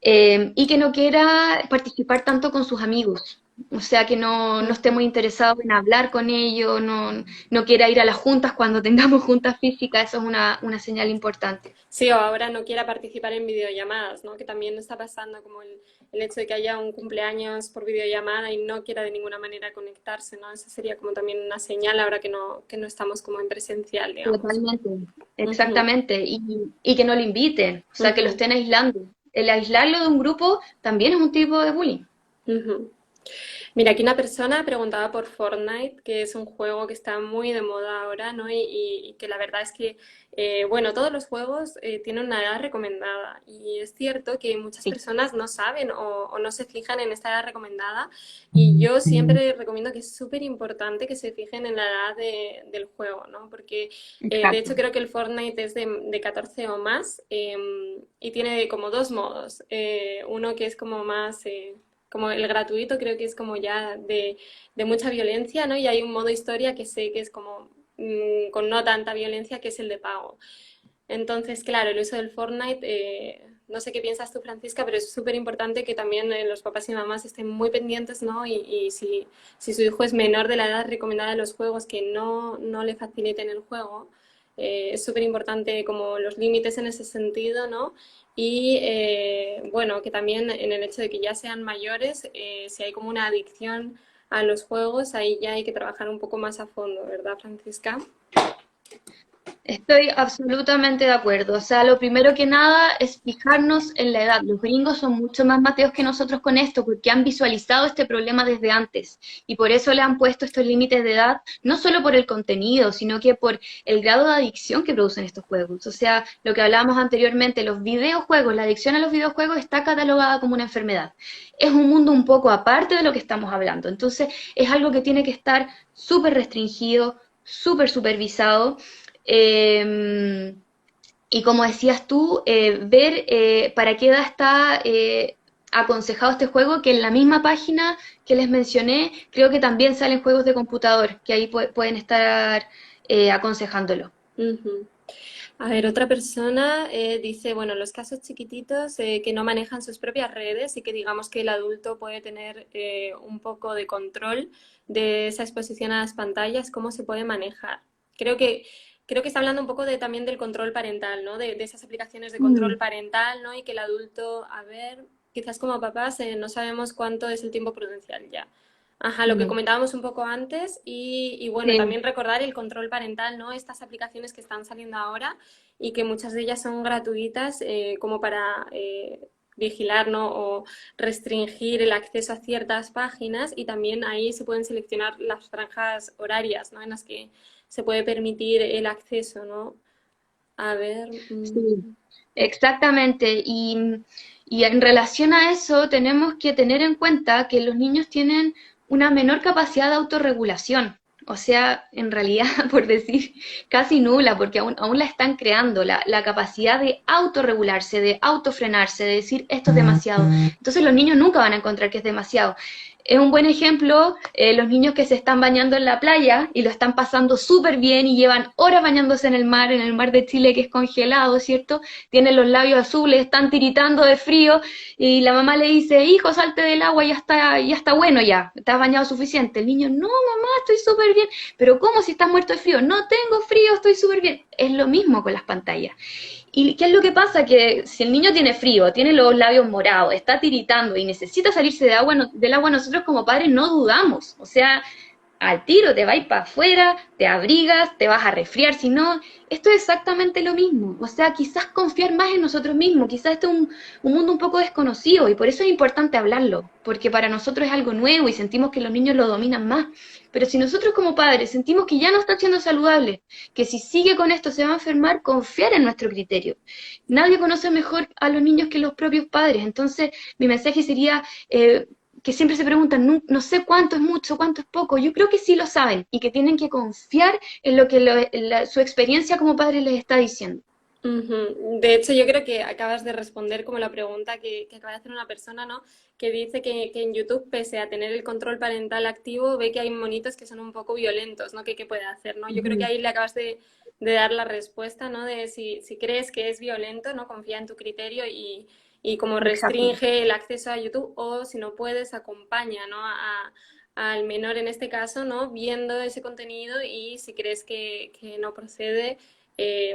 y que no quiera participar tanto con sus amigos. O sea, que no esté muy interesado en hablar con ellos, no quiera ir a las juntas cuando tengamos juntas físicas, eso es una señal importante. Sí, o ahora no quiera participar en videollamadas, ¿no? Que también está pasando como el hecho de que haya un cumpleaños por videollamada y no quiera de ninguna manera conectarse, ¿no? Esa sería como también una señal ahora que no estamos como en presencial, digamos. Totalmente, Ujú, exactamente, y que no lo inviten, o sea, que lo ujú, estén aislando. El aislarlo de un grupo también es un tipo de bullying. ujú. Mira, aquí una persona preguntaba por Fortnite, que es un juego que está muy de moda ahora, ¿no? Y que la verdad es que, bueno, todos los juegos tienen una edad recomendada. Y es cierto que muchas Sí. personas no saben o no se fijan en esta edad recomendada. Y yo siempre recomiendo que es súper importante que se fijen en la edad del juego, ¿no? Porque de Exacto. hecho creo que el Fortnite es de 14 o más y tiene como dos modos. Uno que es como más como el gratuito creo que es como ya de mucha violencia, ¿no? Y hay un modo historia que sé que es como con no tanta violencia, que es el de pago. Entonces, claro, el uso del Fortnite, no sé qué piensas tú, Francisca, pero es súper importante que también los papás y mamás estén muy pendientes, ¿no? Y si su hijo es menor de la edad recomendada de los juegos, que no le faciliten el juego. Es súper importante como los límites en ese sentido, ¿no? Y bueno, que también en el hecho de que ya sean mayores, si hay como una adicción a los juegos, ahí ya hay que trabajar un poco más a fondo, ¿verdad, Francisca? Estoy absolutamente de acuerdo. O sea, lo primero que nada es fijarnos en la edad. Los gringos son mucho más mateos que nosotros con esto, porque han visualizado este problema desde antes. Y por eso le han puesto estos límites de edad, no solo por el contenido, sino que por el grado de adicción que producen estos juegos. O sea, lo que hablábamos anteriormente, los videojuegos, la adicción a los videojuegos está catalogada como una enfermedad. Es un mundo un poco aparte de lo que estamos hablando. Entonces, es algo que tiene que estar súper restringido, súper supervisado. Eh, y como decías tú, ver para qué edad está aconsejado este juego, que en la misma página que les mencioné, creo que también salen juegos de computador, que ahí pueden estar aconsejándolo. Ujú. A ver, otra persona dice, bueno, los casos chiquititos que no manejan sus propias redes y que digamos que el adulto puede tener un poco de control de esa exposición a las pantallas, ¿cómo se puede manejar? Creo que, creo que está hablando un poco también del control parental, ¿no? De esas aplicaciones de control Mm, parental, ¿no? Y que el adulto, a ver, quizás como papás no sabemos cuánto es el tiempo prudencial ya. Ajá, lo que mm, comentábamos un poco antes y bueno, sí. también recordar el control parental, ¿no? Estas aplicaciones que están saliendo ahora y que muchas de ellas son gratuitas como para vigilar, ¿no? O restringir el acceso a ciertas páginas y también ahí se pueden seleccionar las franjas horarias, ¿no? En las que se puede permitir el acceso, ¿no? A ver. Sí, exactamente. Y en relación a eso, tenemos que tener en cuenta que los niños tienen una menor capacidad de autorregulación. O sea, en realidad, por decir, casi nula, porque aún la están creando, la capacidad de autorregularse, de autofrenarse, de decir esto es demasiado. Entonces los niños nunca van a encontrar que es demasiado. Es un buen ejemplo los niños que se están bañando en la playa y lo están pasando súper bien y llevan horas bañándose en el mar de Chile que es congelado, ¿cierto? Tienen los labios azules, están tiritando de frío y la mamá le dice, hijo, salte del agua, ya está bueno ya, te has bañado suficiente. El niño, no, mamá, estoy súper bien. Pero ¿cómo si estás muerto de frío? No tengo frío, estoy súper bien. Es lo mismo con las pantallas. ¿Y qué es lo que pasa? Que si el niño tiene frío, tiene los labios morados, está tiritando y necesita salirse del agua, nosotros como padres no dudamos. O sea, al tiro te vas para afuera, te abrigas, te vas a resfriar, si no, esto es exactamente lo mismo. O sea, quizás confiar más en nosotros mismos, quizás este es un mundo un poco desconocido y por eso es importante hablarlo, porque para nosotros es algo nuevo y sentimos que los niños lo dominan más. Pero si nosotros como padres sentimos que ya no está siendo saludable, que si sigue con esto se va a enfermar, confiar en nuestro criterio. Nadie conoce mejor a los niños que los propios padres, entonces mi mensaje sería... que siempre se preguntan, no, no, sé cuánto es mucho, cuánto es poco. Yo creo que sí lo saben y que tienen que confiar en lo que su experiencia como padre les está diciendo. De hecho, yo creo que acabas de responder como la pregunta que acaba de hacer una persona, ¿no? Que dice que en YouTube, pese a tener el control parental activo, ve que hay monitos que son un poco violentos, ¿no? Que qué puede hacer, ¿no? Yo creo que ahí le acabas de dar la respuesta, ¿no? De si crees que es violento, ¿no? Confía en tu criterio y como Exacto. restringe el acceso a YouTube o si no puedes, acompaña, ¿no? Al menor en este caso, ¿no? Viendo ese contenido y si crees que no procede,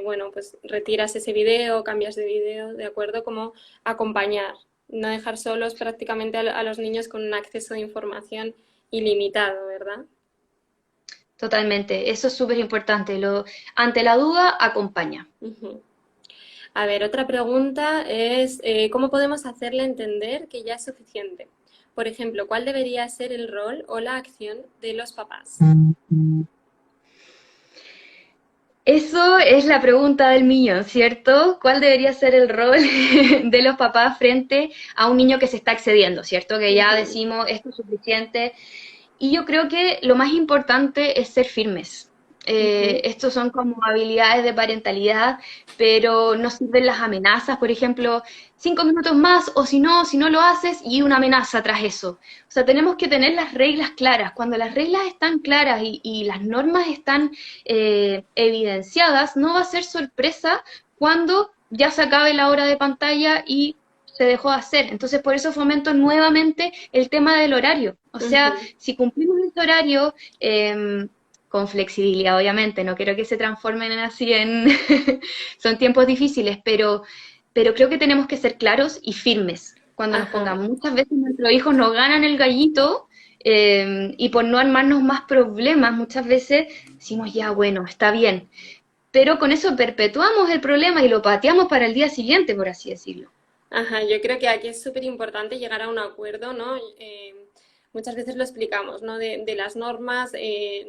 bueno, pues retiras ese video, cambias de video, ¿de acuerdo? Como acompañar, no dejar solos prácticamente a los niños con un acceso de información ilimitado, ¿verdad? Totalmente, eso es súper importante. Ante la duda, acompaña. Uh-huh. A ver, otra pregunta es, ¿cómo podemos hacerle entender que ya es suficiente? Por ejemplo, ¿cuál debería ser el rol o la acción de los papás? Eso es la pregunta del millón, ¿cierto? ¿Cuál debería ser el rol de los papás frente a un niño que se está excediendo, ¿cierto? Que ya Uh-huh. decimos esto es suficiente. Y yo creo que lo más importante es ser firmes. Uh-huh. Estos son como habilidades de parentalidad, pero no sirven las amenazas, por ejemplo, 5 minutos más, o si no lo haces, y una amenaza tras eso. O sea, tenemos que tener las reglas claras. Cuando las reglas están claras y las normas están evidenciadas, no va a ser sorpresa cuando ya se acabe la hora de pantalla y se dejó de hacer. Entonces, por eso fomento nuevamente el tema del horario. O sea, Uh-huh. si cumplimos este horario, con flexibilidad, obviamente, no quiero que se transformen así en... son tiempos difíciles, pero creo que tenemos que ser claros y firmes cuando nos Ajá. pongamos. Muchas veces nuestros hijos nos ganan el gallito y por no armarnos más problemas, muchas veces decimos, ya, bueno, está bien. Pero con eso perpetuamos el problema y lo pateamos para el día siguiente, por así decirlo. Ajá, yo creo que aquí es súper importante llegar a un acuerdo, ¿no? Muchas veces lo explicamos, ¿no? De las normas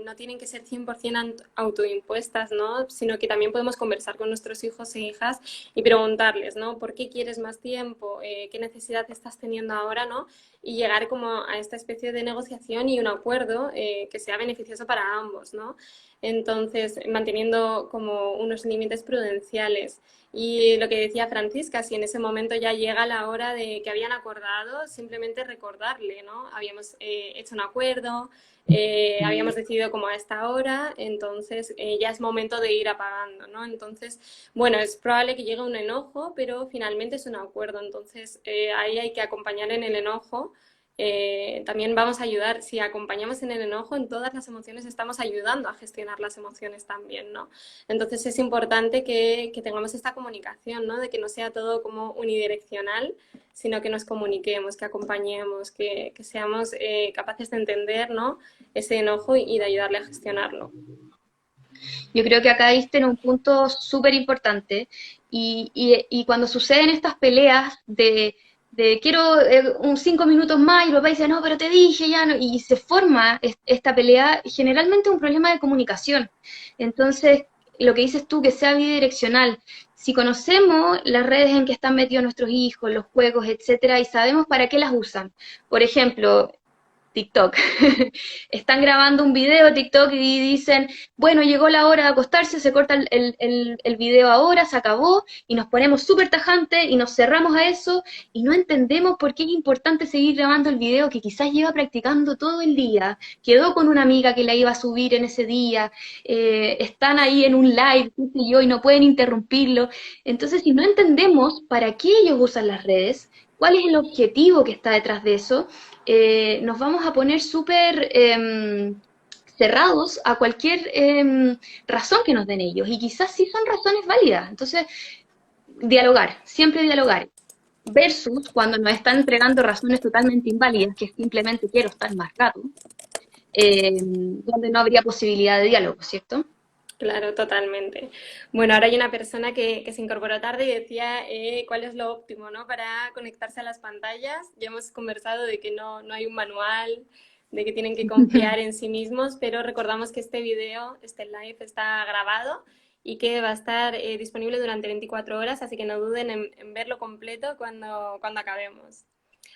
no tienen que ser 100% autoimpuestas, ¿no? Sino que también podemos conversar con nuestros hijos e hijas y preguntarles, ¿no? ¿Por qué quieres más tiempo? ¿Qué necesidad estás teniendo ahora, ¿no? Y llegar como a esta especie de negociación y un acuerdo que sea beneficioso para ambos, ¿no? Entonces, manteniendo como unos límites prudenciales. Y lo que decía Francisca, si en ese momento ya llega la hora de que habían acordado, simplemente recordarle, ¿no? Habíamos hecho un acuerdo, habíamos decidido como a esta hora, entonces ya es momento de ir apagando, ¿no? Entonces, bueno, es probable que llegue un enojo, pero finalmente es un acuerdo, entonces ahí hay que acompañar en el enojo. También vamos a ayudar, si acompañamos en el enojo, en todas las emociones estamos ayudando a gestionar las emociones también, ¿no? Entonces es importante que tengamos esta comunicación, ¿no? De que no sea todo como unidireccional, sino que nos comuniquemos, que acompañemos, que seamos capaces de entender, ¿no? Ese enojo y de ayudarle a gestionarlo. Yo creo que acá diste en un punto súper importante y cuando suceden estas peleas de quiero un 5 minutos más y los papá dice, no, pero te dije ya, no, y se forma esta pelea, generalmente un problema de comunicación. Entonces, lo que dices tú, que sea bidireccional. Si conocemos las redes en que están metidos nuestros hijos, los juegos, etcétera, y sabemos para qué las usan. Por ejemplo, TikTok. Están grabando un video TikTok y dicen, bueno, llegó la hora de acostarse, se corta el video ahora, se acabó, y nos ponemos súper tajantes y nos cerramos a eso y no entendemos por qué es importante seguir grabando el video que quizás lleva practicando todo el día, quedó con una amiga que la iba a subir en ese día, están ahí en un live, qué sé yo, y no pueden interrumpirlo. Entonces, si no entendemos para qué ellos usan las redes, cuál es el objetivo que está detrás de eso, nos vamos a poner súper cerrados a cualquier razón que nos den ellos. Y quizás sí son razones válidas. Entonces, dialogar, siempre dialogar. Versus cuando nos están entregando razones totalmente inválidas, que simplemente quiero estar más rato, donde no habría posibilidad de diálogo, ¿cierto? Claro, totalmente. Bueno, ahora hay una persona que se incorporó tarde y decía cuál es lo óptimo, ¿no? Para conectarse a las pantallas. Ya hemos conversado de que no hay un manual, de que tienen que confiar en sí mismos, pero recordamos que este video, este live, está grabado y que va a estar disponible durante 24 horas, así que no duden en verlo completo cuando acabemos.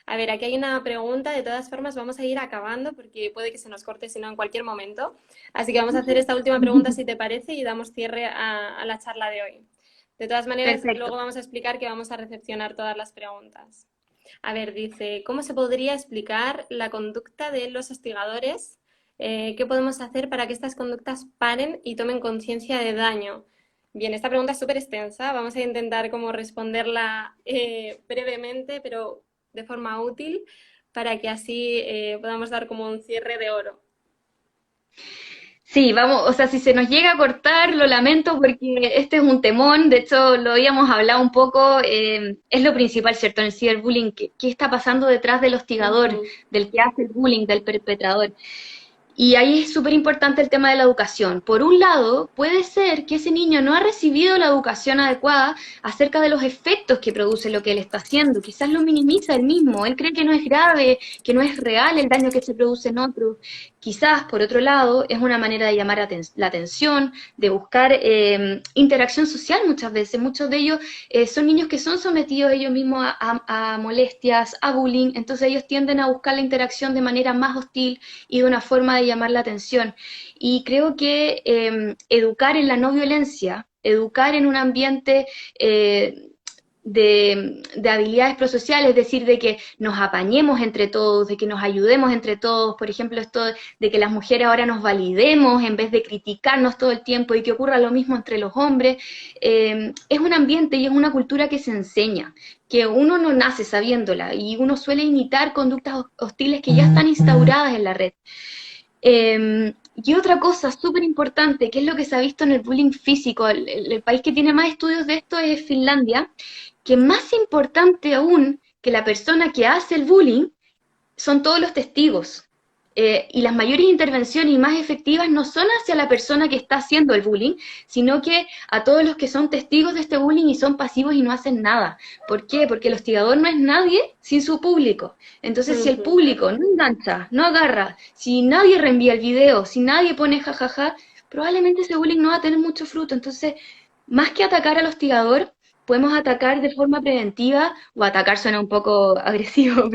A ver, aquí hay una pregunta, de todas formas vamos a ir acabando porque puede que se nos corte si no en cualquier momento. Así que vamos a hacer esta última pregunta si te parece y damos cierre a la charla de hoy. De todas maneras, Perfecto. luego vamos a explicar que vamos a recepcionar todas las preguntas. A ver, dice, ¿cómo se podría explicar la conducta de los hostigadores? ¿Qué podemos hacer para que estas conductas paren y tomen conciencia de daño? Bien, esta pregunta es súper extensa. Vamos a intentar como responderla brevemente, pero de forma útil, para que así podamos dar como un cierre de oro. Sí, vamos, o sea, si se nos llega a cortar, lo lamento porque este es un temón, de hecho lo habíamos hablado un poco, es lo principal, ¿cierto? En el ciberbullying, ¿qué está pasando detrás del hostigador, Ujú. del que hace el bullying, del perpetrador? Y ahí es súper importante el tema de la educación. Por un lado, puede ser que ese niño no ha recibido la educación adecuada acerca de los efectos que produce lo que él está haciendo. Quizás lo minimiza él mismo. Él cree que no es grave, que no es real el daño que se produce en otros. Quizás, por otro lado, es una manera de llamar la atención, de buscar interacción social muchas veces. Muchos de ellos son niños que son sometidos ellos mismos a molestias, a bullying. Entonces ellos tienden a buscar la interacción de manera más hostil y de una forma de llamar la atención. Y creo que educar en la no violencia, educar en un ambiente de habilidades prosociales, es decir, de que nos apañemos entre todos, de que nos ayudemos entre todos, por ejemplo, esto de que las mujeres ahora nos validemos en vez de criticarnos todo el tiempo y que ocurra lo mismo entre los hombres, es un ambiente y es una cultura que se enseña, que uno no nace sabiéndola y uno suele imitar conductas hostiles que ya están instauradas en la red. Y otra cosa súper importante, que es lo que se ha visto en el bullying físico, el país que tiene más estudios de esto es Finlandia, que más importante aún que la persona que hace el bullying son todos los testigos. Y las mayores intervenciones y más efectivas no son hacia la persona que está haciendo el bullying, sino que a todos los que son testigos de este bullying y son pasivos y no hacen nada. ¿Por qué? Porque el hostigador no es nadie sin su público. Entonces, si el Ujú. público no engancha, no agarra, si nadie reenvía el video, si nadie pone jajaja, probablemente ese bullying no va a tener mucho fruto. Entonces, más que atacar al hostigador, podemos atacar de forma preventiva, o atacar suena un poco agresivo,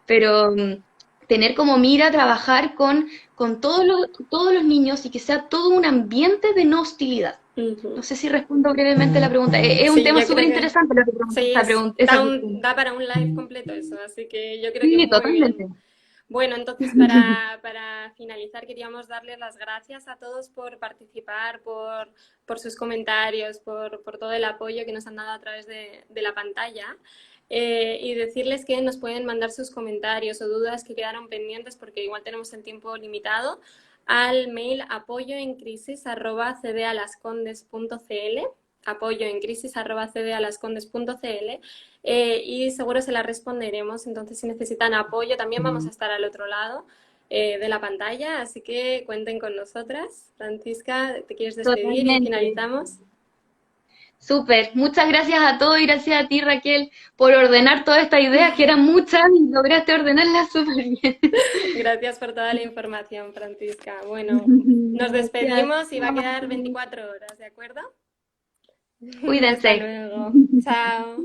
pero tener como mira trabajar con todos los niños y que sea todo un ambiente de no hostilidad. No Ujú. sé si respondo brevemente la pregunta. Es un Sí, tema yo súper creo que interesante lo que pregunta sí, esa, esa cuestión. da para un live completo eso, así que yo creo que Sí, muy bien. totalmente. Bueno, entonces para finalizar queríamos darles las gracias a todos por participar, por sus comentarios, por todo el apoyo que nos han dado a través de la pantalla y decirles que nos pueden mandar sus comentarios o dudas que quedaron pendientes porque igual tenemos el tiempo limitado al mail apoyoencrisis@cdalascondes.cl apoyoencrisis@cdalascondes.cl y seguro se la responderemos. Entonces, si necesitan apoyo, también vamos a estar al otro lado de la pantalla, así que cuenten con nosotras. Francisca, ¿te quieres despedir y Totalmente. finalizamos? Súper. Muchas gracias a todos y gracias a ti, Raquel, por ordenar todas estas ideas, que eran muchas y lograste ordenarlas súper bien. Gracias por toda la información, Francisca. Bueno, nos Gracias. despedimos y va a quedar 24 horas, ¿de acuerdo? Hasta Cuídense. luego. Chao.